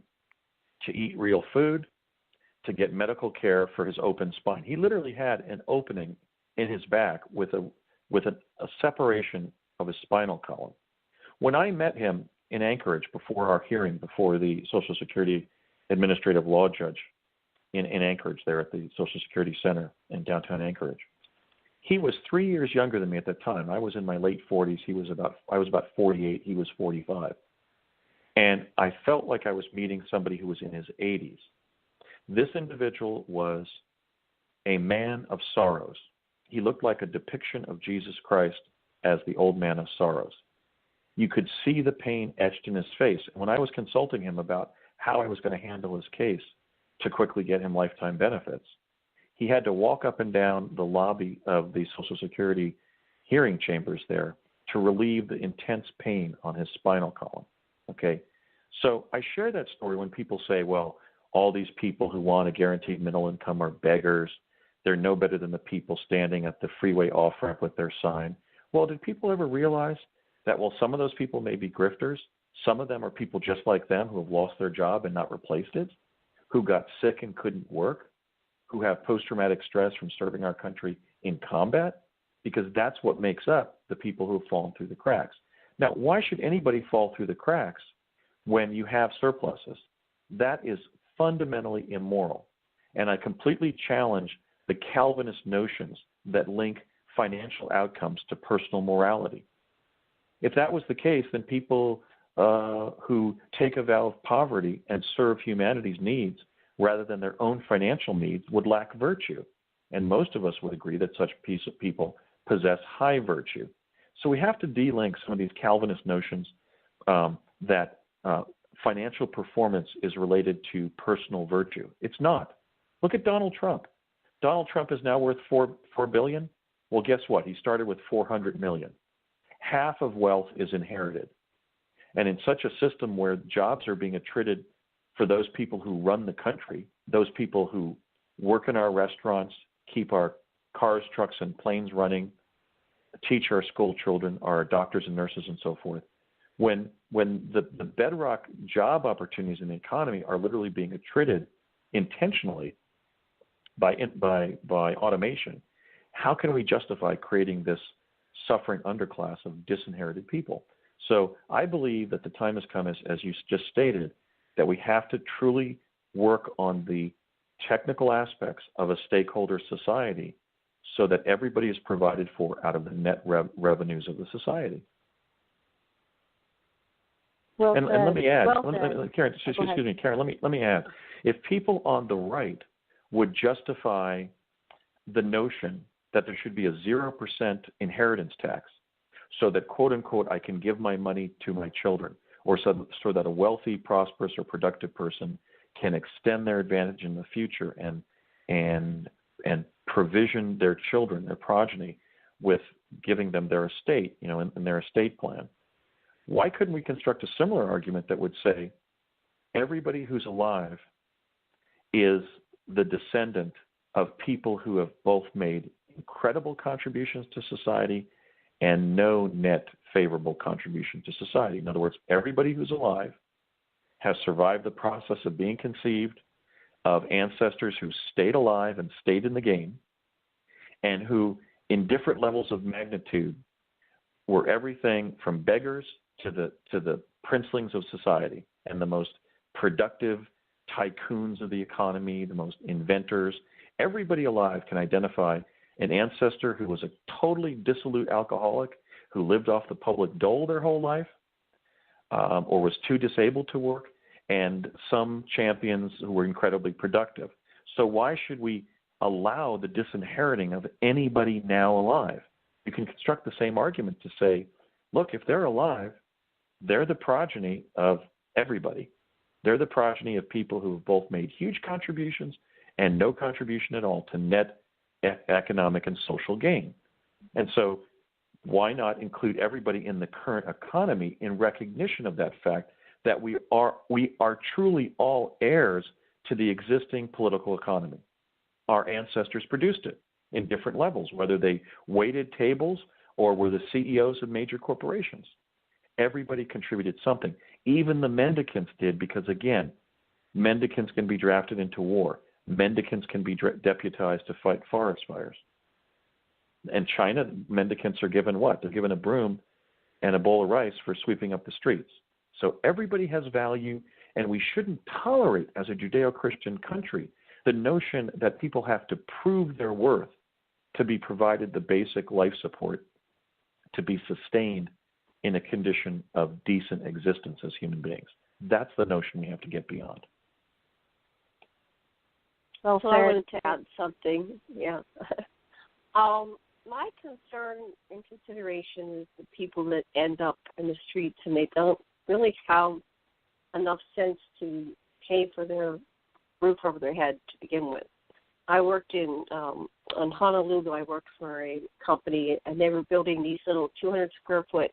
to eat real food, to get medical care for his open spine. He literally had an opening in his back with a separation of his spinal column. When I met him in Anchorage before our hearing, before the Social Security Administrative Law Judge in Anchorage, there at the Social Security Center in downtown Anchorage, he was 3 years younger than me at that time. I was in my late 40s. I was about 48. He was 45. And I felt like I was meeting somebody who was in his 80s. This individual was a man of sorrows. He looked like a depiction of Jesus Christ as the old man of sorrows. You could see the pain etched in his face. And when I was consulting him about how I was going to handle his case to quickly get him lifetime benefits, he had to walk up and down the lobby of the Social Security hearing chambers there to relieve the intense pain on his spinal column. Okay? So I share that story when people say, well, all these people who want a guaranteed middle income are beggars. They're no better than the people standing at the freeway off-ramp with their sign. Well, did people ever realize that while some of those people may be grifters, some of them are people just like them who have lost their job and not replaced it, who got sick and couldn't work, who have post-traumatic stress from serving our country in combat? Because that's what makes up the people who have fallen through the cracks. Now, why should anybody fall through the cracks when you have surpluses? That is fundamentally immoral. And I completely challenge the Calvinist notions that link financial outcomes to personal morality. If that was the case, then people who take a vow of poverty and serve humanity's needs rather than their own financial needs would lack virtue. And most of us would agree that such people possess high virtue. So we have to de-link some of these Calvinist notions that financial performance is related to personal virtue. It's not. Look at Donald Trump. Donald Trump is now worth $4 billion. Well, guess what? He started with $400 million. Half of wealth is inherited. And in such a system where jobs are being attributed for those people who run the country, those people who work in our restaurants, keep our cars, trucks, and planes running, teach our school children, our doctors and nurses, and so forth, when the bedrock job opportunities in the economy are literally being attributed intentionally by automation, how can we justify creating this suffering underclass of disinherited people? So I believe that the time has come, as you just stated, that we have to truly work on the technical aspects of a stakeholder society so that everybody is provided for out of the net revenues of the society. Well and let me add, Karen, Karen, let me add, if people on the right would justify the notion that there should be a 0% inheritance tax so that, quote unquote, I can give my money to my children, or so that a wealthy, prosperous, or productive person can extend their advantage in the future and provision their children, their progeny, with giving them their estate, in their estate plan. Why couldn't we construct a similar argument that would say everybody who's alive is the descendant of people who have both made incredible contributions to society and no net favorable contribution to society? In other words, everybody who's alive has survived the process of being conceived, of ancestors who stayed alive and stayed in the game, and who, in different levels of magnitude, were everything from beggars to the princelings of society and the most productive tycoons of the economy, the most inventors. Everybody alive can identify an ancestor who was a totally dissolute alcoholic who lived off the public dole their whole life, or was too disabled to work, and some champions who were incredibly productive. So why should we allow the disinheriting of anybody now alive? You can construct the same argument to say, look, if they're alive, they're the progeny of everybody. They're the progeny of people who have both made huge contributions and no contribution at all to net economic and social gain. And so why not include everybody in the current economy in recognition of that fact that we are truly all heirs to the existing political economy. Our ancestors produced it in different levels, whether they waited tables or were the CEOs of major corporations. Everybody contributed something. Even the mendicants did, because, again, mendicants can be drafted into war. Mendicants can be deputized to fight forest fires. In China, mendicants are given what? They're given a broom and a bowl of rice for sweeping up the streets. So everybody has value, and we shouldn't tolerate, as a Judeo-Christian country, the notion that people have to prove their worth to be provided the basic life support to be sustained in a condition of decent existence as human beings. That's the notion we have to get beyond. Well, so I wanted to add something. Yeah. My concern and consideration is the people that end up in the streets and they don't really have enough sense to pay for their roof over their head to begin with. I worked in Honolulu. I worked for a company, and they were building these little 200 square foot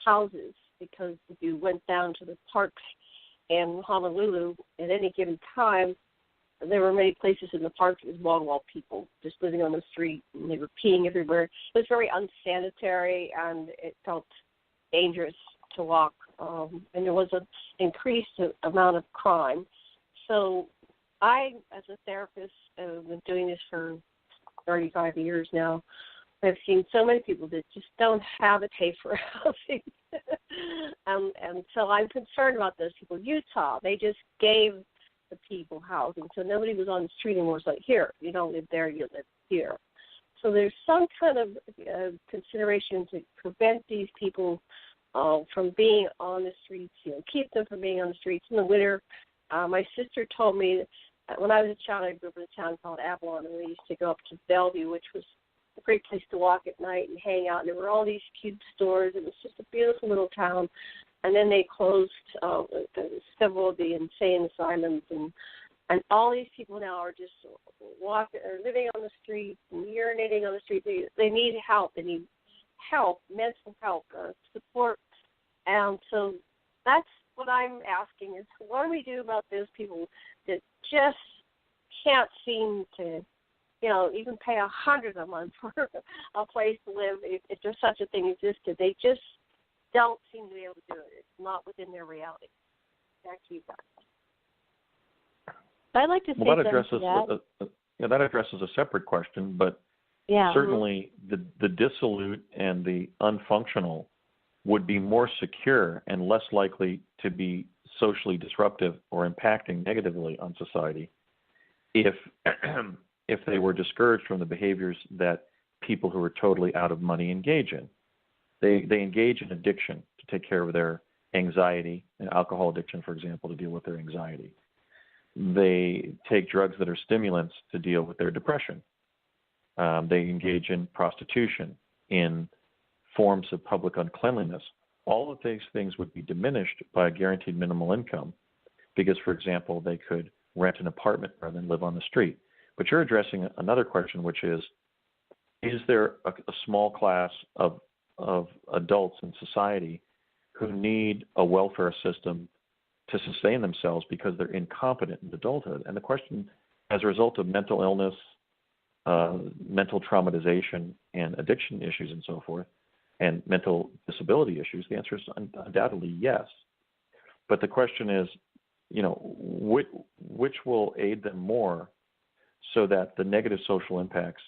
houses, because if you went down to the parks in Honolulu at any given time, there were many places in the park that was wall-to-wall people just living on the street, and they were peeing everywhere. It was very unsanitary, and it felt dangerous to walk, and there was an increased amount of crime. So I, as a therapist, have been doing this for 35 years now. I've seen so many people that just don't have a pay for housing. And so I'm concerned about those people. Utah, they just gave the people housing, so nobody was on the street anymore. It's like, here, you don't live there, you live here. So there's some kind of consideration to prevent these people from being on the streets, keep them from being on the streets in the winter. My sister told me that when I was a child, I grew up in a town called Avalon, and we used to go up to Bellevue, which was a great place to walk at night and hang out. And there were all these cute stores. It was just a beautiful little town. And then they closed several of the insane asylums, and all these people now are just living on the street and urinating on the street. They need help. They need help, mental help, support. And so that's what I'm asking is, what do we do about those people that just can't seem to, even pay $100 a month for a place to live, if there's such a thing existed? They just don't seem to be able to do it. It's not within their reality. Back to you guys. I'd like to say that addresses a separate question, but certainly the dissolute and the unfunctional would be more secure and less likely to be socially disruptive or impacting negatively on society if they were discouraged from the behaviors that people who are totally out of money engage in. They engage in addiction to take care of their anxiety, and alcohol addiction, for example, to deal with their anxiety. They take drugs that are stimulants to deal with their depression. They engage in prostitution, in forms of public uncleanliness. All of these things would be diminished by a guaranteed minimal income because, for example, they could rent an apartment rather than live on the street. But you're addressing another question, which is there a small class of adults in society who need a welfare system to sustain themselves because they're incompetent in adulthood? And the question, as a result of mental illness, mental traumatization, and addiction issues and so forth, and mental disability issues, the answer is undoubtedly yes. But the question is, which will aid them more so that the negative social impacts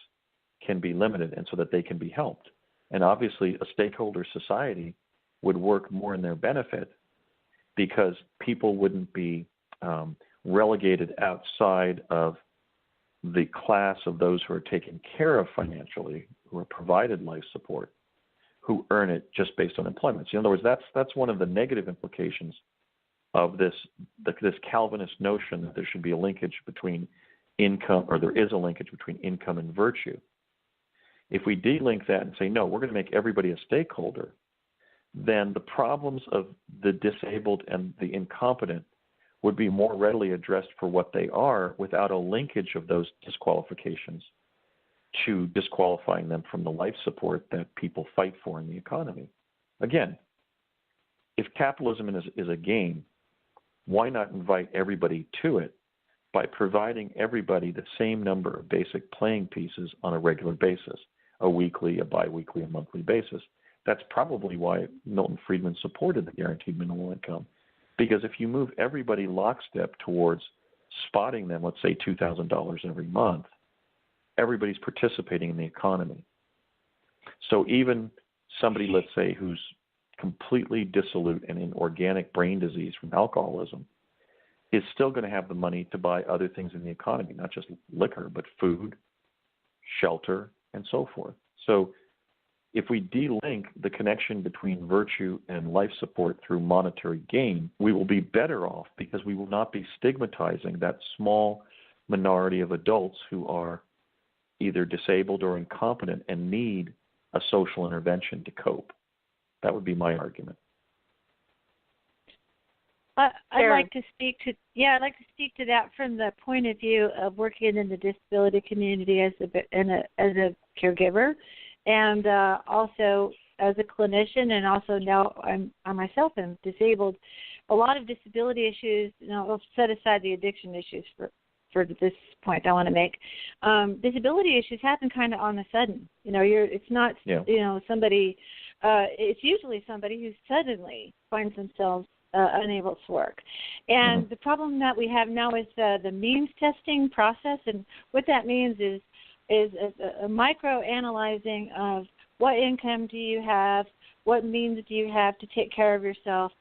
can be limited and so that they can be helped. And obviously, a stakeholder society would work more in their benefit because people wouldn't be relegated outside of the class of those who are taken care of financially, who are provided life support, who earn it just based on employment. So in other words, that's one of the negative implications of this Calvinist notion that there should be a linkage between income, or there is a linkage between income and virtue. If we delink that and say, no, we're going to make everybody a stakeholder, then the problems of the disabled and the incompetent would be more readily addressed for what they are without a linkage of those disqualifications to disqualifying them from the life support that people fight for in the economy. Again, if capitalism is a game, why not invite everybody to it by providing everybody the same number of basic playing pieces on a regular basis, a weekly, a biweekly, a monthly basis? That's probably why Milton Friedman supported the guaranteed minimum income, because if you move everybody lockstep towards spotting them, let's say $2,000 every month, everybody's participating in the economy. So even somebody, let's say, who's completely dissolute and in organic brain disease from alcoholism is still going to have the money to buy other things in the economy, not just liquor, but food, shelter, and so forth. So if we delink the connection between virtue and life support through monetary gain, we will be better off because we will not be stigmatizing that small minority of adults who are either disabled or incompetent and need a social intervention to cope. That would be my argument. I'd like to speak to that from the point of view of working in the disability community as a caregiver, and also as a clinician, and also now I myself am disabled. A lot of disability issues. I'll set aside the addiction issues for this point I want to make. Disability issues happen kind of on the sudden. It's not somebody. It's usually somebody who suddenly finds themselves unable to work. And the problem that we have now is the means testing process, and what that means is a micro-analyzing of what income do you have, what means do you have to take care of yourself.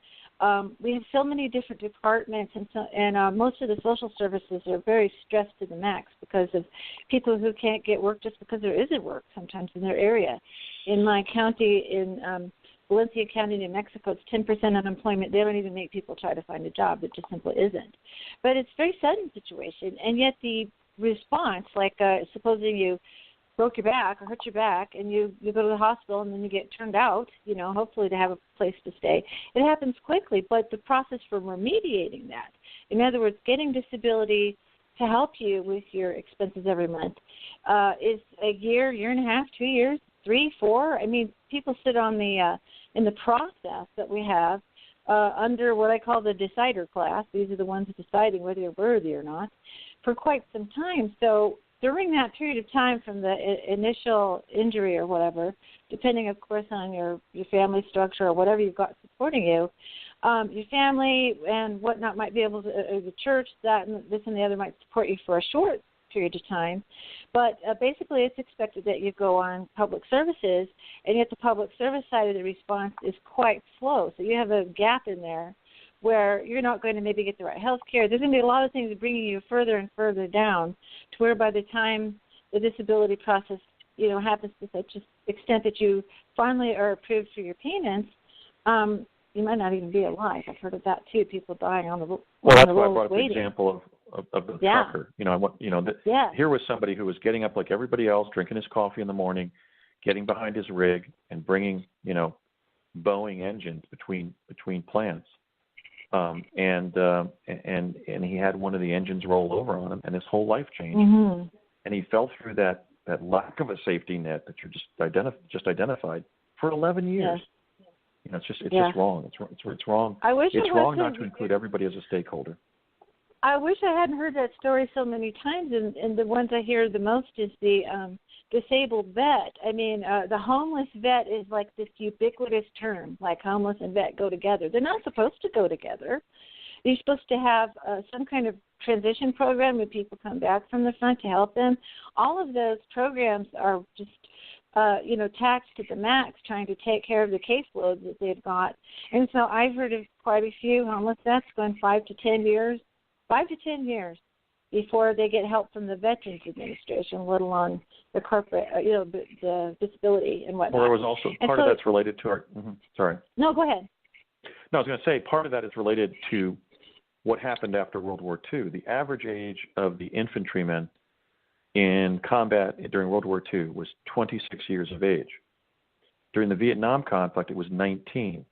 We have so many different departments, and most of the social services are very stressed to the max because of people who can't get work just because there isn't work sometimes in their area. In my county, in Valencia County, New Mexico, it's 10% unemployment. They don't even make people try to find a job. It just simply isn't. But it's a very sudden situation, and yet the response, like supposing you broke your back or hurt your back and you go to the hospital and then you get turned out, hopefully to have a place to stay. It happens quickly, but the process for remediating that, in other words, getting disability to help you with your expenses every month, is a year, year and a half, 2 years, 3, 4. I mean, people sit on in the process that we have under what I call the decider class. These are the ones deciding whether you're worthy or not for quite some time. So during that period of time from the initial injury or whatever, depending, of course, on your family structure or whatever you've got supporting you, your family and whatnot might be able to, the church, that and this and the other might support you for a short period of time. But basically it's expected that you go on public services, and yet the public service side of the response is quite slow. So you have a gap in there where you're not going to maybe get the right health care. There's going to be a lot of things bringing you further and further down to where by the time the disability process, happens to such an extent that you finally are approved for your payments, you might not even be alive. I've heard of that too, people dying on the road. Well, that's why I brought up the example of the trucker. Here was somebody who was getting up like everybody else, drinking his coffee in the morning, getting behind his rig and bringing, Boeing engines between plants. And he had one of the engines roll over on him, and his whole life changed. Mm-hmm. And he fell through that lack of a safety net that you just identified for 11 years. Yeah. It's just wrong. It's wrong. It's wrong not to include everybody as a stakeholder. I wish I hadn't heard that story so many times, and the ones I hear the most is the disabled vet. I mean, the homeless vet is like this ubiquitous term, like homeless and vet go together. They're not supposed to go together. You're supposed to have some kind of transition program when people come back from the front to help them. All of those programs are just, taxed to the max, trying to take care of the caseload that they've got. And so I've heard of quite a few homeless vets going 5 to 10 years before they get help from the Veterans Administration, let alone the corporate, the disability and whatnot. Well, there was also part of that's related to our. Sorry. No, go ahead. No, I was going to say part of that is related to what happened after World War II. The average age of the infantrymen in combat during World War II was 26 years of age. During the Vietnam conflict, it was 19.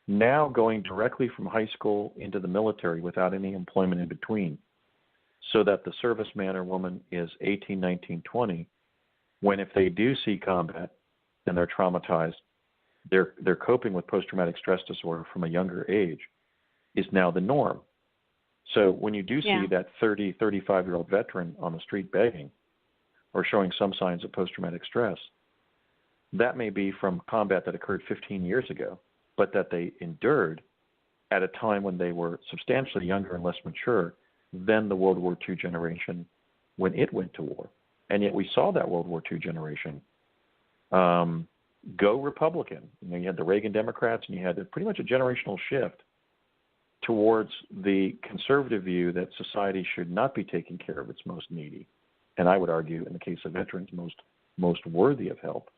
Now going directly from high school into the military without any employment in between, so that the serviceman or woman is 18, 19, 20, when if they do see combat and they're traumatized, they're coping with post-traumatic stress disorder from a younger age is now the norm. So when you do see that 30, 35-year-old veteran on the street begging or showing some signs of post-traumatic stress, that may be from combat that occurred 15 years ago, but that they endured at a time when they were substantially younger and less mature than the World War II generation when it went to war. And yet we saw that World War II generation go Republican. You had the Reagan Democrats, and you had pretty much a generational shift towards the conservative view that society should not be taking care of its most needy. And I would argue, in the case of veterans, most worthy of help.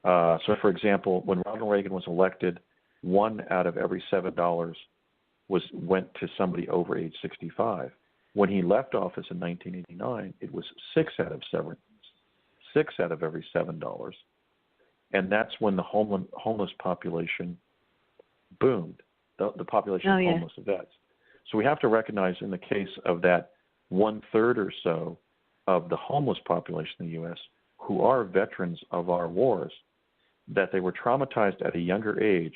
So, for example, when Ronald Reagan was elected, 1 out of every $7 went to somebody over age 65. When he left office in 1989, it was 6 out of every $7. And that's when the homeless population boomed, the population of homeless vets. So we have to recognize in the case of that 1/3 or so of the homeless population in the U.S. who are veterans of our wars, that they were traumatized at a younger age.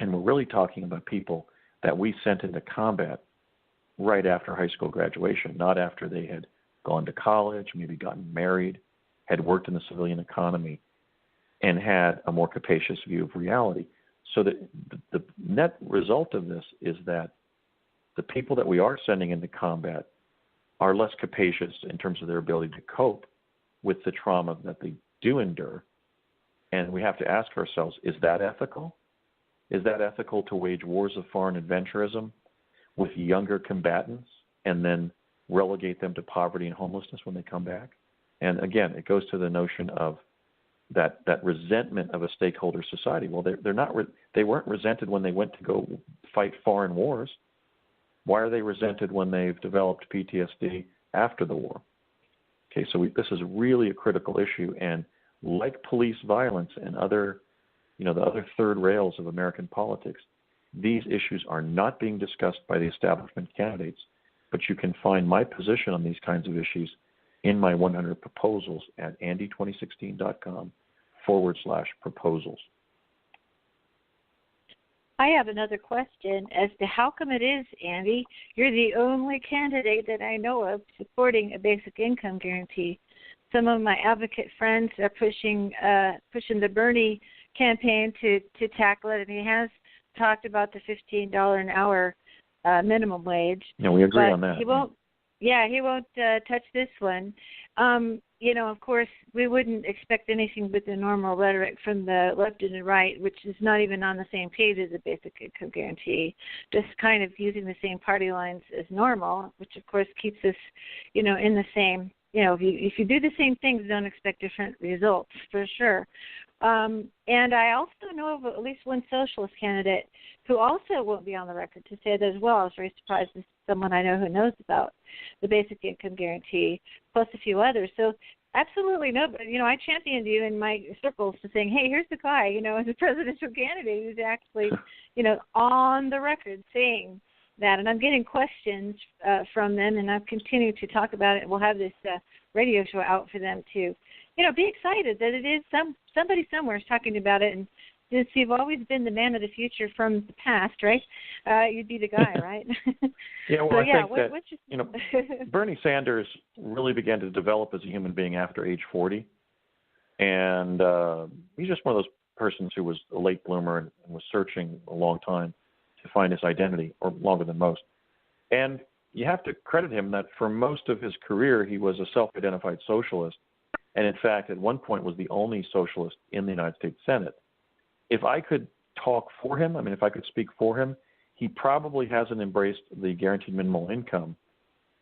And we're really talking about people that we sent into combat right after high school graduation, not after they had gone to college, maybe gotten married, had worked in the civilian economy, and had a more capacious view of reality. So that the net result of this is that the people that we are sending into combat are less capacious in terms of their ability to cope with the trauma that they do endure. And we have to ask ourselves, is that ethical? Is that ethical to wage wars of foreign adventurism with younger combatants and then relegate them to poverty and homelessness when they come back? And again, it goes to the notion of that resentment of a stakeholder society. Well, they weren't resented when they went to go fight foreign wars. Why are they resented when they've developed PTSD after the war? Okay, so this is really a critical issue, and like police violence and other, the other third rails of American politics, these issues are not being discussed by the establishment candidates, but you can find my position on these kinds of issues in my 100 proposals at andy2016.com/proposals. I have another question as to how come it is, Andy, you're the only candidate that I know of supporting a basic income guarantee. Some of my advocate friends are pushing the Bernie campaign to tackle it, and he has talked about the $15 an hour minimum wage. Yeah, we agree on that. He won't touch this one. Of course, we wouldn't expect anything but the normal rhetoric from the left and the right, which is not even on the same page as the basic income guarantee, just kind of using the same party lines as normal, which, of course, keeps us, in the same, if you do the same things, don't expect different results, for sure. And I also know of at least one socialist candidate who also won't be on the record to say that as well. I was very surprised as someone I know who knows about the basic income guarantee, plus a few others. So absolutely no, but, I championed you in my circles to saying, hey, here's the guy, as a presidential candidate who's actually, on the record saying that. And I'm getting questions from them, and I've continued to talk about it. We'll have this radio show out for them to, be excited that it is somebody somewhere is talking about it. And since you've always been the man of the future from the past, right? You'd be the guy, right? Yeah, well, I think that, Bernie Sanders really began to develop as a human being after age 40. And he's just one of those persons who was a late bloomer and was searching a long time to find his identity, or longer than most. And you have to credit him that for most of his career, he was a self-identified socialist, and in fact, at one point was the only socialist in the United States Senate. If I could talk for him, if I could speak for him, he probably hasn't embraced the guaranteed minimal income,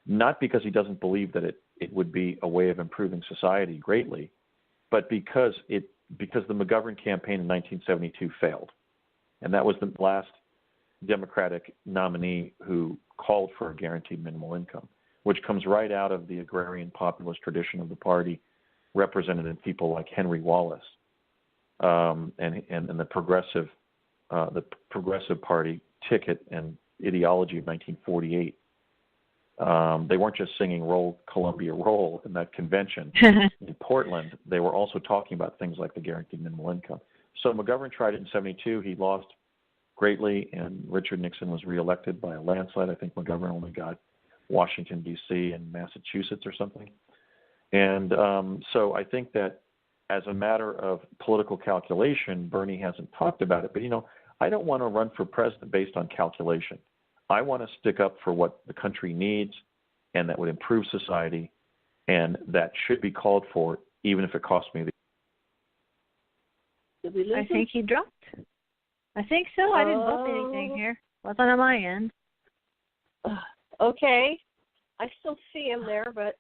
not because he doesn't believe that it would be a way of improving society greatly, but because the McGovern campaign in 1972 failed. And that was the last Democratic nominee who called for a guaranteed minimal income, which comes right out of the agrarian populist tradition of the party, represented in people like Henry Wallace, and the progressive party ticket and ideology of 1948. They weren't just singing "Roll Columbia Roll" in that convention in Portland. They were also talking about things like the guaranteed minimal income. So McGovern tried it in 1972. He lost greatly, and Richard Nixon was reelected by a landslide. I think McGovern only got Washington, D.C. and Massachusetts or something. And so I think that as a matter of political calculation, Bernie hasn't talked about it. But, I don't want to run for president based on calculation. I want to stick up for what the country needs and that would improve society, and that should be called for, even if it costs me I think he dropped. I think so. I didn't bump anything here. Wasn't on my end. Okay. I still see him there, but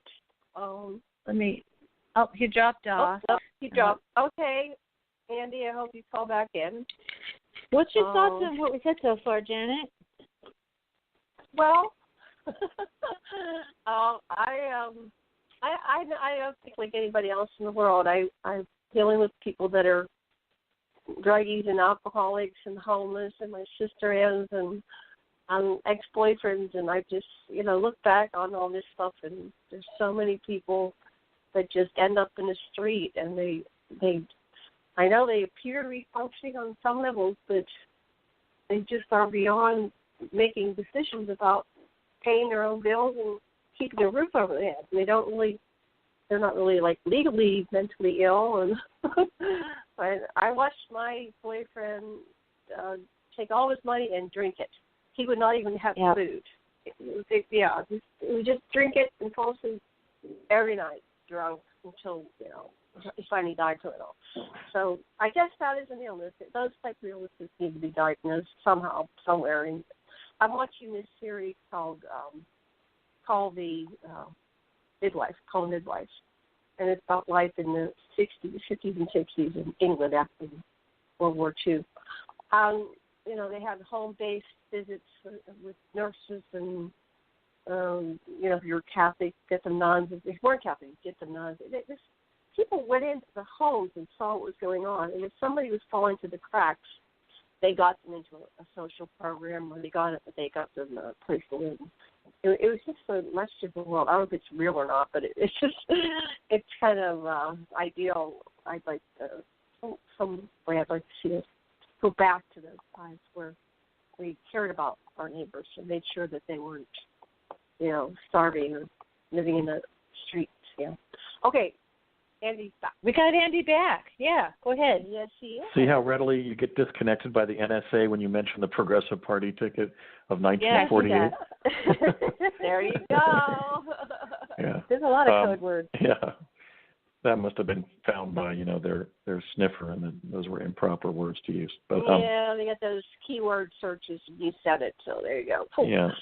he dropped off. He dropped. Okay. Andy, I hope you call back in. What's your thoughts on what we said so far, Janet? Well, I don't think like anybody else in the world. I'm dealing with people that are druggies and alcoholics and homeless, and my sister is, and ex-boyfriends, and I just, look back on all this stuff, and there's so many people that just end up in the street, and I know they appear to be functioning on some levels, but they just are beyond making decisions about paying their own bills and keeping a roof over their head. They're not really like legally mentally ill. And I watched my boyfriend take all his money and drink it. He would not even have food. He would just drink it and fall asleep every night drunk until he finally died from it all. So I guess that is an illness. Those type of illnesses need to be diagnosed somehow, somewhere. And I'm watching this series called the Midwife, and it's about life in the 50s and 60s in England after World War II. They had home-based visits with nurses, and if you're Catholic, get them nuns. If you weren't Catholic, get them nuns. People went into the homes and saw what was going on, and if somebody was falling through the cracks, they got them into a social program, or they got them a place to live. It was just a much different world. I don't know if it's real or not, but it's kind of ideal. I'd like some way I'd like to see us go back to those times where we cared about our neighbors and made sure that they weren't, starving or living in the streets. Yeah. Okay. Andy's back. We got Andy back. Yeah, go ahead. Yes, he is. See how readily you get disconnected by the NSA when you mention the Progressive Party ticket of 1948? Yes, there you go. Yeah. There's a lot of code words. Yeah. That must have been found by, their sniffer, and then those were improper words to use. But yeah, they got those keyword searches, and you said it, so there you go. Yes.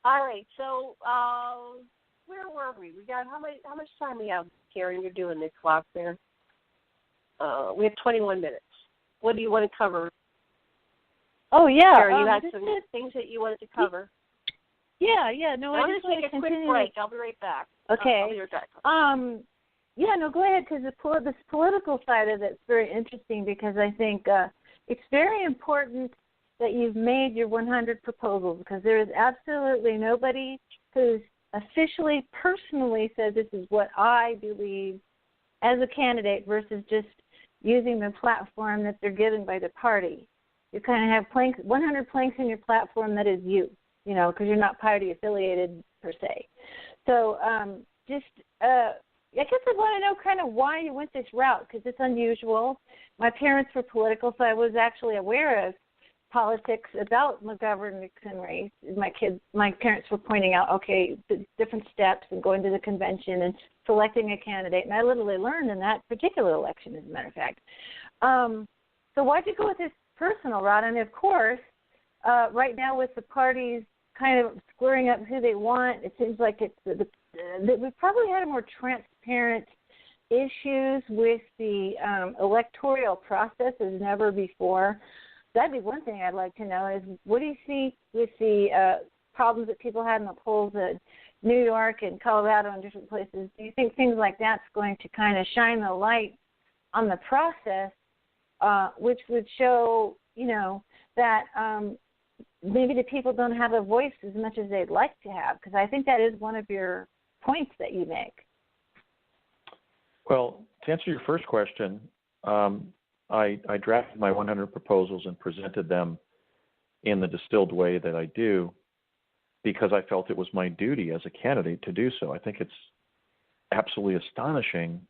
All right, so where were we? We got how much time we have, Karen? You're doing the clock there. We have 21 minutes. What do you want to cover? Oh yeah, Karen, you had some things that you wanted to cover. Yeah. No, I'm going to take a quick break. I'll be right back. Okay. I'll be right back. Yeah, no, go ahead, because this political side of it's very interesting, because I think it's very important that you've made your 100 proposals, because there is absolutely nobody who's officially, personally said this is what I believe as a candidate versus just using the platform that they're given by the party. You kind of have 100 planks in your platform that is you, because you're not party affiliated per se. So I guess I want to know kind of why you went this route, because it's unusual. My parents were political, so I was actually aware of politics about McGovern-Nixon race. My parents were pointing out, okay, the different steps and going to the convention and selecting a candidate, and I literally learned in that particular election, as a matter of fact. So why'd you go with this personal route? And, of course, right now with the parties kind of squaring up who they want, it seems like it's we've probably had a more transparent issues with the electoral process as never before. That'd be one thing I'd like to know is, what do you see with the problems that people had in the polls at New York and Colorado and different places? Do you think things like that's going to kind of shine the light on the process, which would show, that maybe the people don't have a voice as much as they'd like to have? Because I think that is one of your points that you make. Well, to answer your first question, I drafted my 100 proposals and presented them in the distilled way that I do because I felt it was my duty as a candidate to do so. I think it's absolutely astonishing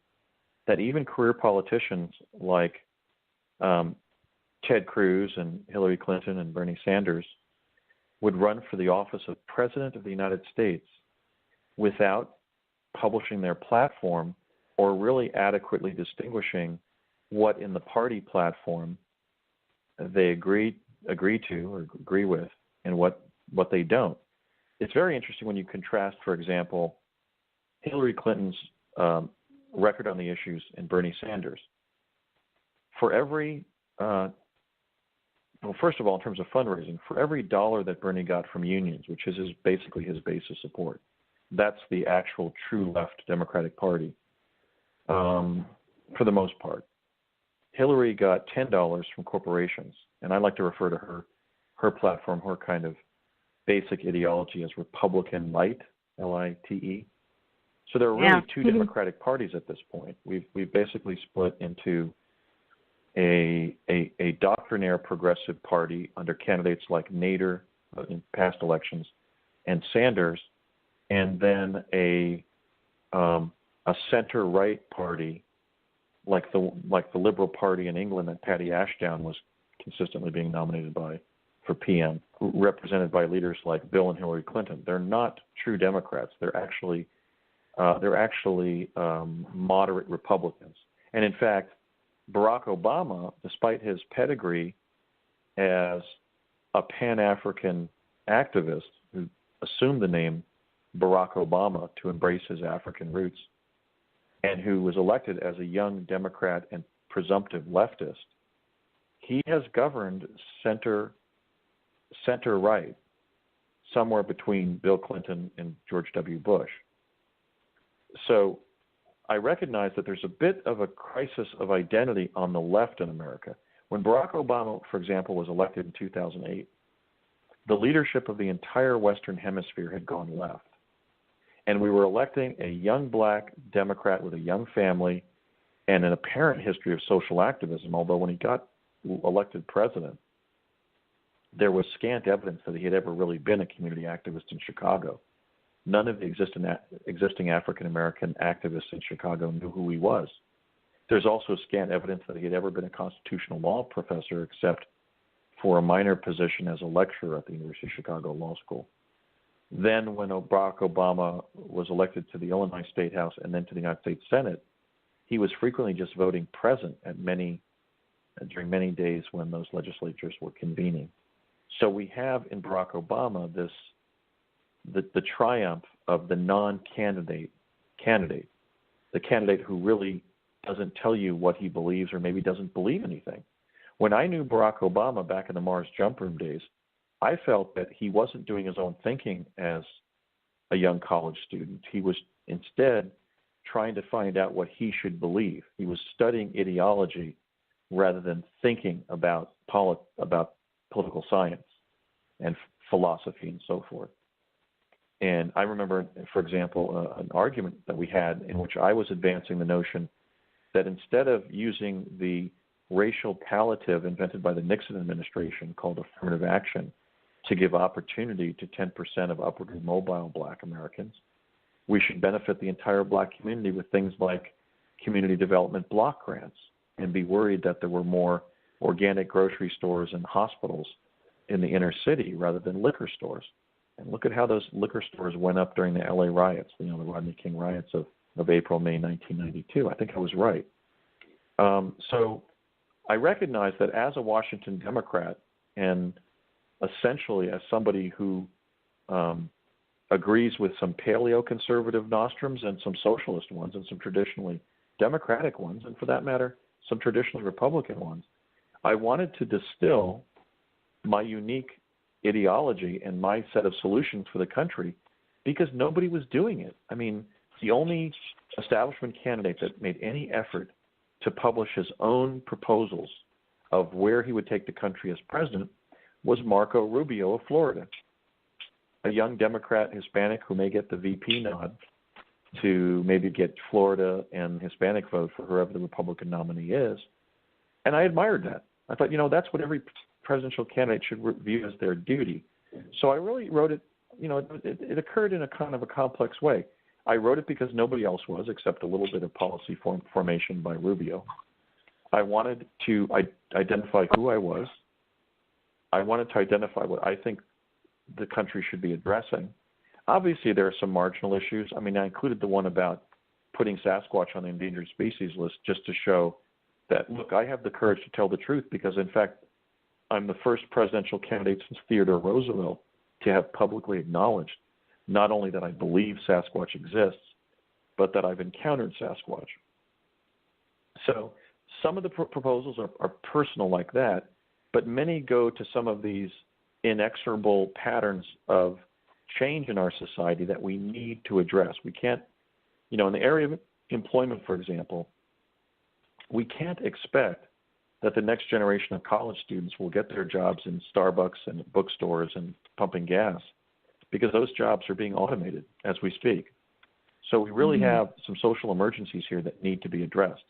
that even career politicians like Ted Cruz and Hillary Clinton and Bernie Sanders would run for the office of President of the United States without publishing their platform or really adequately distinguishing what in the party platform they agree to or agree with and what they don't. It's very interesting when you contrast, for example, Hillary Clinton's record on the issues and Bernie Sanders. For every, first of all, in terms of fundraising, for every dollar that Bernie got from unions, which is basically his base of support, that's the actual true left Democratic Party, for the most part. Hillary got $10 from corporations, and I like to refer to her platform, her kind of basic ideology as Republican Light, L-I-T-E. So there are really two Democratic parties at this point. We've basically split into a doctrinaire progressive party under candidates like Nader in past elections and Sanders, and then a center-right party like the Liberal Party in England that Patty Ashdown was consistently being nominated by for PM, represented by leaders like Bill and Hillary Clinton. They're not true Democrats. They're actually moderate Republicans. And in fact, Barack Obama, despite his pedigree as a Pan-African activist who assumed the name Barack Obama to embrace his African roots, and who was elected as a young Democrat and presumptive leftist, he has governed center-right, somewhere between Bill Clinton and George W. Bush. So I recognize that there's a bit of a crisis of identity on the left in America. When Barack Obama, for example, was elected in 2008, the leadership of the entire Western Hemisphere had gone left. And we were electing a young black Democrat with a young family and an apparent history of social activism, although when he got elected president, there was scant evidence that he had ever really been a community activist in Chicago. None of the existing African-American activists in Chicago knew who he was. There's also scant evidence that he had ever been a constitutional law professor except for a minor position as a lecturer at the University of Chicago Law School. Then when Barack Obama was elected to the Illinois State House and then to the United States Senate, he was frequently just voting present at during many days when those legislatures were convening. So we have in Barack Obama the triumph of the non-candidate candidate, the candidate who really doesn't tell you what he believes or maybe doesn't believe anything. When I knew Barack Obama back in the Mars Jump Room days, I felt that he wasn't doing his own thinking as a young college student. He was instead trying to find out what he should believe. He was studying ideology rather than thinking about political science and philosophy and so forth. And I remember, for example, an argument that we had in which I was advancing the notion that instead of using the racial palliative invented by the Nixon administration called affirmative action to give opportunity to 10% of upwardly mobile black Americans, we should benefit the entire black community with things like community development block grants and be worried that there were more organic grocery stores and hospitals in the inner city rather than liquor stores. And look at how those liquor stores went up during the LA riots, the Rodney King riots of April, May 1992. I think I was right. So I recognize that as a Washington Democrat and essentially as somebody who agrees with some paleo-conservative nostrums and some socialist ones and some traditionally Democratic ones, and for that matter, some traditionally Republican ones, I wanted to distill my unique ideology and my set of solutions for the country because nobody was doing it. I mean, the only establishment candidate that made any effort to publish his own proposals of where he would take the country as president was Marco Rubio of Florida, a young Democrat Hispanic who may get the VP nod to maybe get Florida and Hispanic vote for whoever the Republican nominee is. And I admired that. I thought, that's what every presidential candidate should view as their duty. So I really wrote it, it occurred in a kind of a complex way. I wrote it because nobody else was, except a little bit of policy formation by Rubio. I wanted to identify who I was. I wanted to identify what I think the country should be addressing. Obviously, there are some marginal issues. I mean, I included the one about putting Sasquatch on the endangered species list just to show that, look, I have the courage to tell the truth because, in fact, I'm the first presidential candidate since Theodore Roosevelt to have publicly acknowledged not only that I believe Sasquatch exists, but that I've encountered Sasquatch. So some of the proposals are personal like that, but many go to some of these inexorable patterns of change in our society that we need to address. We can't, in the area of employment, for example, we can't expect that the next generation of college students will get their jobs in Starbucks and bookstores and pumping gas because those jobs are being automated as we speak. So we really have some social emergencies here that need to be addressed.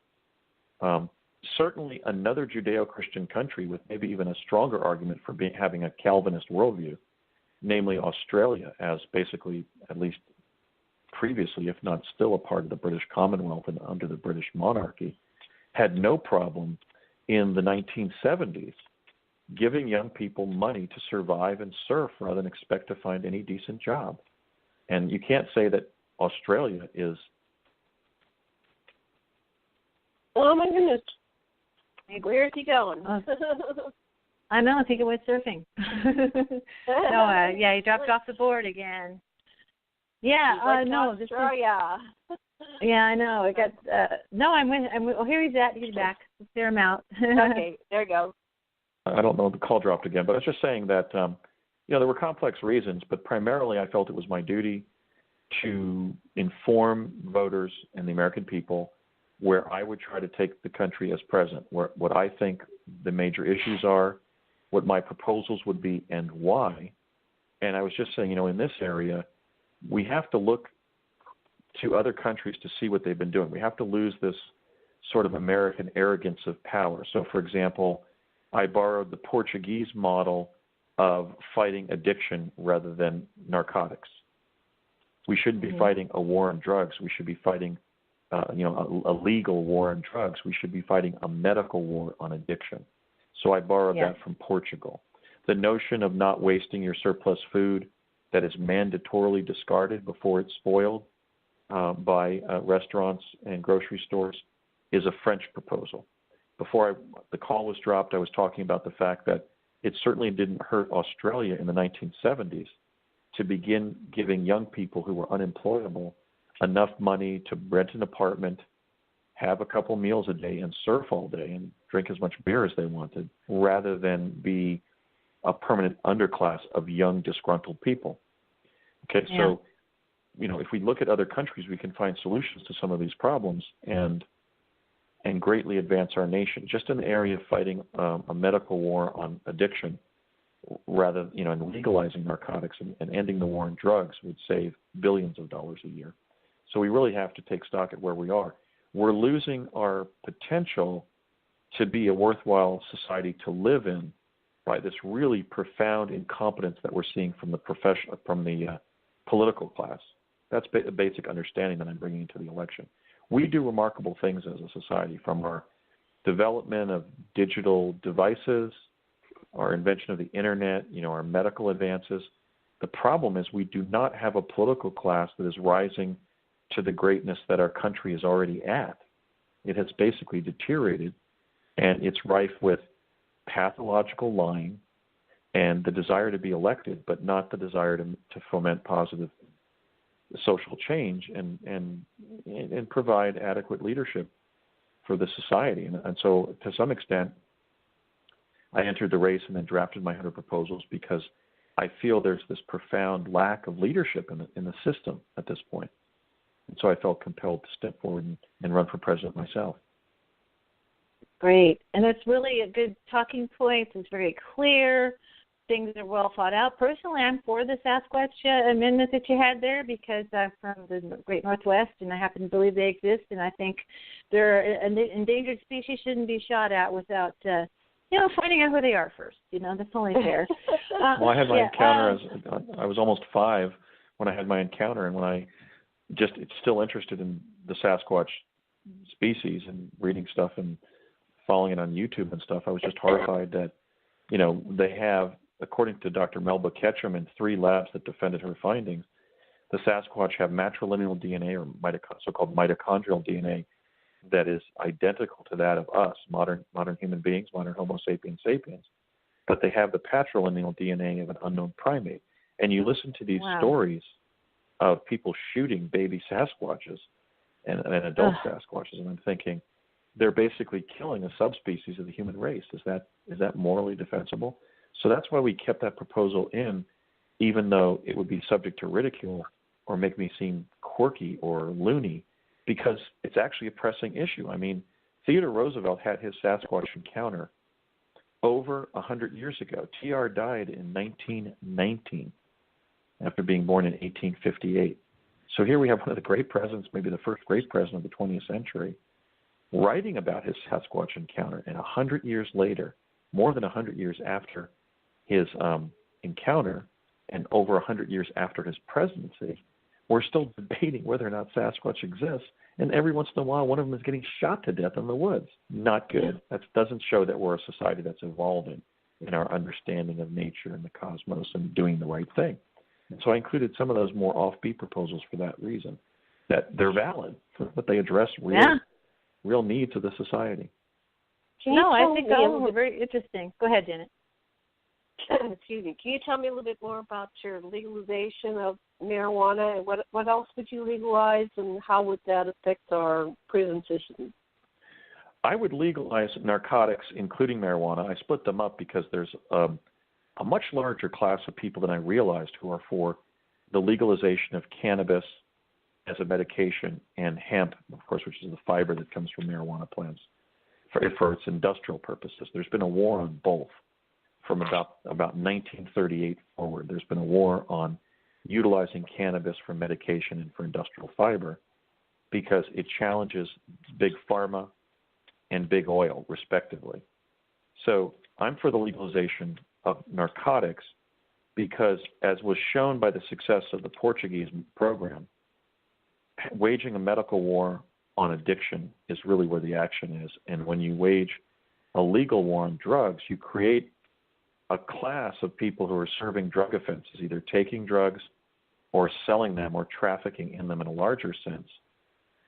Certainly another Judeo-Christian country with maybe even a stronger argument for having a Calvinist worldview, namely Australia, as basically, at least previously, if not still a part of the British Commonwealth and under the British monarchy, had no problem in the 1970s giving young people money to survive and surf rather than expect to find any decent job. And you can't say that Australia is... Oh, my goodness. Where is he going? I know. I think it went surfing. He dropped off the board again. Yeah, no. Australia. Yeah, I know. I got. Oh, here he's at. He's back. Let's clear him out. Okay, there you go. I don't know. The call dropped again, but I was just saying that there were complex reasons, but primarily I felt it was my duty to inform voters and the American people where I would try to take the country as president, what I think the major issues are, what my proposals would be, and why. And I was just saying, in this area, we have to look to other countries to see what they've been doing. We have to lose this sort of American arrogance of power. So, for example, I borrowed the Portuguese model of fighting addiction rather than narcotics. We shouldn't be fighting a war on drugs. We should be fighting a legal war on drugs. We should be fighting a medical war on addiction. So I borrowed that from Portugal. The notion of not wasting your surplus food that is mandatorily discarded before it's spoiled by restaurants and grocery stores is a French proposal. Before the call was dropped, I was talking about the fact that it certainly didn't hurt Australia in the 1970s to begin giving young people who were unemployable enough money to rent an apartment, have a couple meals a day, and surf all day and drink as much beer as they wanted, rather than be a permanent underclass of young, disgruntled people. Okay, so, if we look at other countries, we can find solutions to some of these problems and greatly advance our nation. Just in the area of fighting a medical war on addiction, rather, and legalizing narcotics and ending the war on drugs would save billions of dollars a year. So we really have to take stock at where we are. We're losing our potential to be a worthwhile society to live in by this really profound incompetence that we're seeing from the political class. That's a basic understanding that I'm bringing into the election. We do remarkable things as a society, from our development of digital devices, our invention of the internet, our medical advances. The problem is we do not have a political class that is rising to the greatness that our country is already at. It has basically deteriorated, and it's rife with pathological lying and the desire to be elected, but not the desire to foment positive social change and provide adequate leadership for the society. And so, to some extent, I entered the race and then drafted my 100 proposals because I feel there's this profound lack of leadership in the system at this point. And so I felt compelled to step forward and run for president myself. Great. And that's really a good talking point. It's very clear. Things are well thought out. Personally, I'm for the Sasquatch amendment that you had there because I'm from the Great Northwest, and I happen to believe they exist, and I think they're an endangered species, shouldn't be shot at without, finding out who they are first. That's only fair. Well, I had my encounter I was almost 5 when I had my encounter, and when I still interested in the Sasquatch species and reading stuff and following it on YouTube and stuff, I was just horrified that, they have, according to Dr. Melba Ketchum in 3 labs that defended her findings, the Sasquatch have matrilineal DNA, or so-called mitochondrial DNA, that is identical to that of us, modern human beings, modern Homo sapiens sapiens, but they have the patrilineal DNA of an unknown primate. And you listen to these stories of people shooting baby Sasquatches and adult Sasquatches, and I'm thinking, they're basically killing a subspecies of the human race. Is that morally defensible? So that's why we kept that proposal in, even though it would be subject to ridicule or make me seem quirky or loony, because it's actually a pressing issue. I mean, Theodore Roosevelt had his Sasquatch encounter over 100 years ago. TR died in 1919 after being born in 1858. So here we have one of the great presidents, maybe the first great president of the 20th century, writing about his Sasquatch encounter, and 100 years later, more than 100 years after his encounter and over 100 years after his presidency, we're still debating whether or not Sasquatch exists, and every once in a while one of them is getting shot to death in the woods. Not good. That doesn't show that we're a society that's evolving in our understanding of nature and the cosmos and doing the right thing. And so I included some of those more offbeat proposals for that reason, that they're valid, but they address real needs of the society. I think all of them are very interesting. Go ahead, Janet. Excuse me. Can you tell me a little bit more about your legalization of marijuana, and what else would you legalize, and how would that affect our prison system? I would legalize narcotics, including marijuana. I split them up because there's a much larger class of people than I realized who are for the legalization of cannabis as a medication, and hemp, of course, which is the fiber that comes from marijuana plants, for its industrial purposes. There's been a war on both from about 1938 forward. There's been a war on utilizing cannabis for medication and for industrial fiber because it challenges big pharma and big oil, respectively. So I'm for the legalization of narcotics because, as was shown by the success of the Portuguese program, waging a medical war on addiction is really where the action is. And when you wage a legal war on drugs, you create a class of people who are serving drug offenses, either taking drugs or selling them or trafficking in them in a larger sense.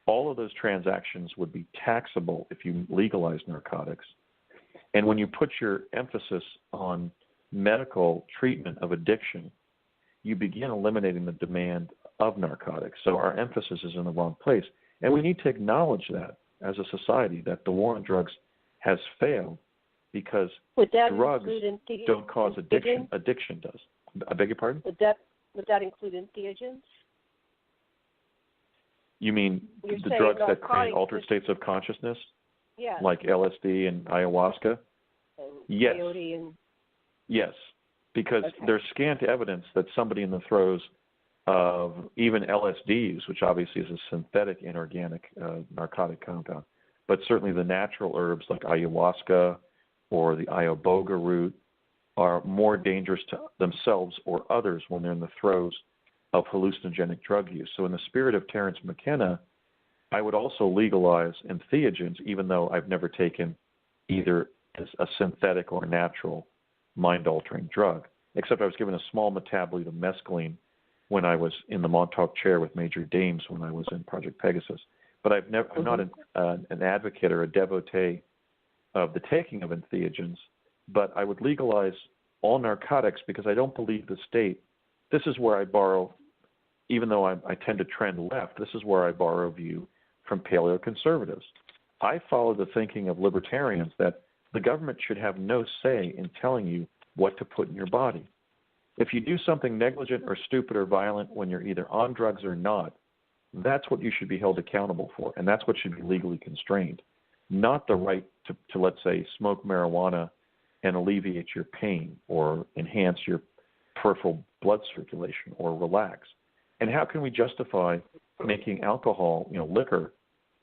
All of those transactions would be taxable if you legalize narcotics. And when you put your emphasis on medical treatment of addiction, you begin eliminating the demand of narcotics. So our emphasis is in the wrong place. And we need to acknowledge that as a society, that the war on drugs has failed because drugs don't cause addiction. Addiction does. I beg your pardon? Would that include entheogens? You mean the drugs that create altered states of consciousness? Yeah. Like LSD and ayahuasca? Yes. Yes. Because there's scant evidence that somebody in the throes of even LSD use, which obviously is a synthetic inorganic narcotic compound, but certainly the natural herbs like ayahuasca or the iboga root are more dangerous to themselves or others when they're in the throes of hallucinogenic drug use. So in the spirit of Terence McKenna, I would also legalize entheogens, even though I've never taken either as a synthetic or natural mind-altering drug, except I was given a small metabolite of mescaline when I was in the Montauk chair with Major Dames when I was in Project Pegasus. But I'm not an advocate or a devotee of the taking of entheogens, but I would legalize all narcotics because I don't believe the state. This is where I borrow, even though I tend to trend left, this is where I borrow view from paleoconservatives. I follow the thinking of libertarians that the government should have no say in telling you what to put in your body. If you do something negligent or stupid or violent when you're either on drugs or not, that's what you should be held accountable for, and that's what should be legally constrained, not the right to let's say, smoke marijuana and alleviate your pain or enhance your peripheral blood circulation or relax. And how can we justify making alcohol, liquor,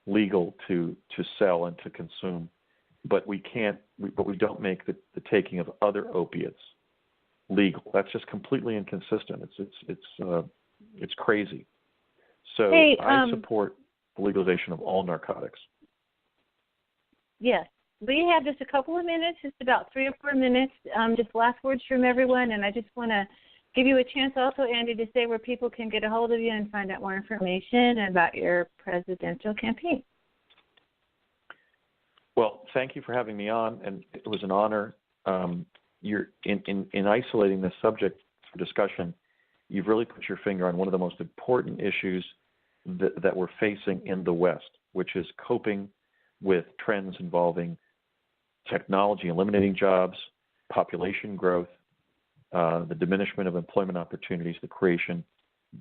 legal to sell and to consume, but we don't make the taking of other opiates legal? That's just completely inconsistent. It's crazy. So I support the legalization of all narcotics. Yes. We have just a couple of minutes, just about 3 or 4 minutes, just last words from everyone, and I just want to give you a chance also, Andy, to say where people can get a hold of you and find out more information about your presidential campaign. Well, thank you for having me on, and it was an honor. You're in isolating this subject for discussion, you've really put your finger on one of the most important issues that we're facing in the West, which is coping with trends involving technology eliminating jobs, population growth, the diminishment of employment opportunities, the creation,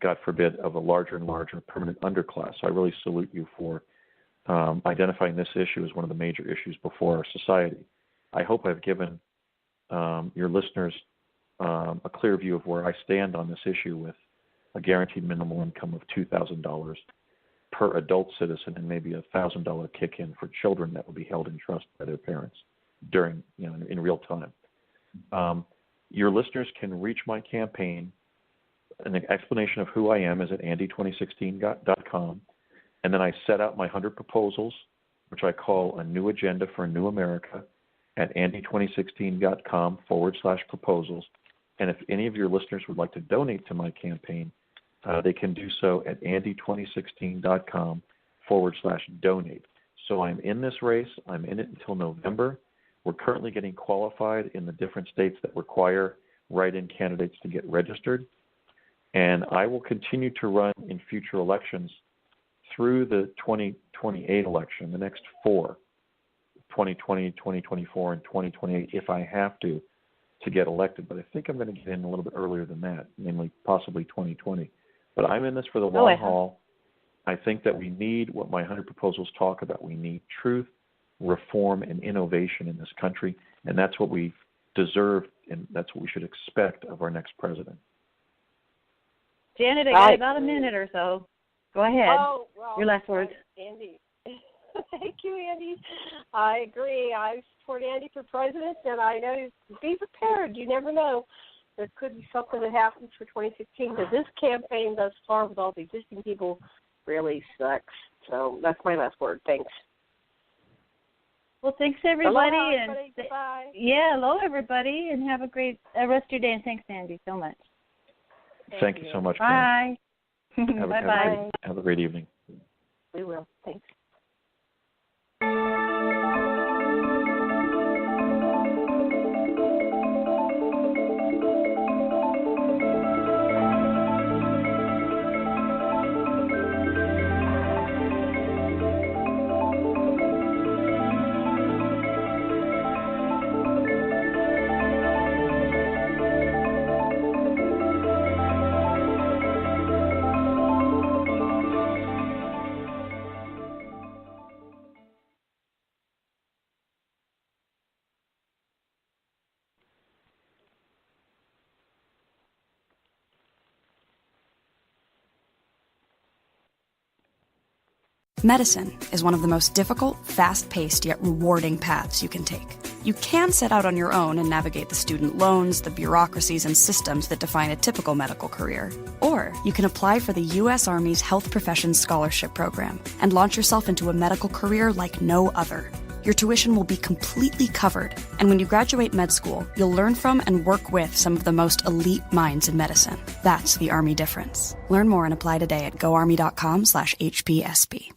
God forbid, of a larger and larger permanent underclass. So I really salute you for identifying this issue as one of the major issues before our society. I hope I've given your listeners a clear view of where I stand on this issue with a guaranteed minimum income of $2,000 per adult citizen and maybe a $1,000 kick-in for children that will be held in trust by their parents during, in real time. Your listeners can reach my campaign. An explanation of who I am is at andy2016.com. And then I set out my 100 proposals, which I call a new agenda for a new America, at andy2016.com/proposals. And if any of your listeners would like to donate to my campaign, they can do so at andy2016.com/donate. So I'm in this race. I'm in it until November. We're currently getting qualified in the different states that require write-in candidates to get registered. And I will continue to run in future elections through the 2028 election, the next 4, 2020, 2024, and 2028, if I have to get elected. But I think I'm going to get in a little bit earlier than that, namely possibly 2020. But I'm in this for the long haul. I think that we need what my 100 proposals talk about. We need truth, reform, and innovation in this country, and that's what we deserve, and that's what we should expect of our next president. Janet, I got about a minute or so. Go ahead. Oh, well, your last words. Andy. Thank you, Andy. I agree. I support Andy for president, and I know be prepared. You never know. There could be something that happens for 2016, because this campaign thus far with all the existing people really sucks. So that's my last word. Thanks. Well, thanks, everybody. Hello, everybody. Goodbye. Yeah, hello, everybody, and have a great rest of your day. And thanks, Andy, so much. Thank you so much. Bye. Bye-bye. Have a great evening. We will. Thanks. Medicine is one of the most difficult, fast-paced yet rewarding paths you can take. You can set out on your own and navigate the student loans, the bureaucracies, and systems that define a typical medical career. Or you can apply for the U.S. Army's Health Professions Scholarship Program and launch yourself into a medical career like no other. Your tuition will be completely covered, and when you graduate med school, you'll learn from and work with some of the most elite minds in medicine. That's the Army difference. Learn more and apply today at goarmy.com/HPSP.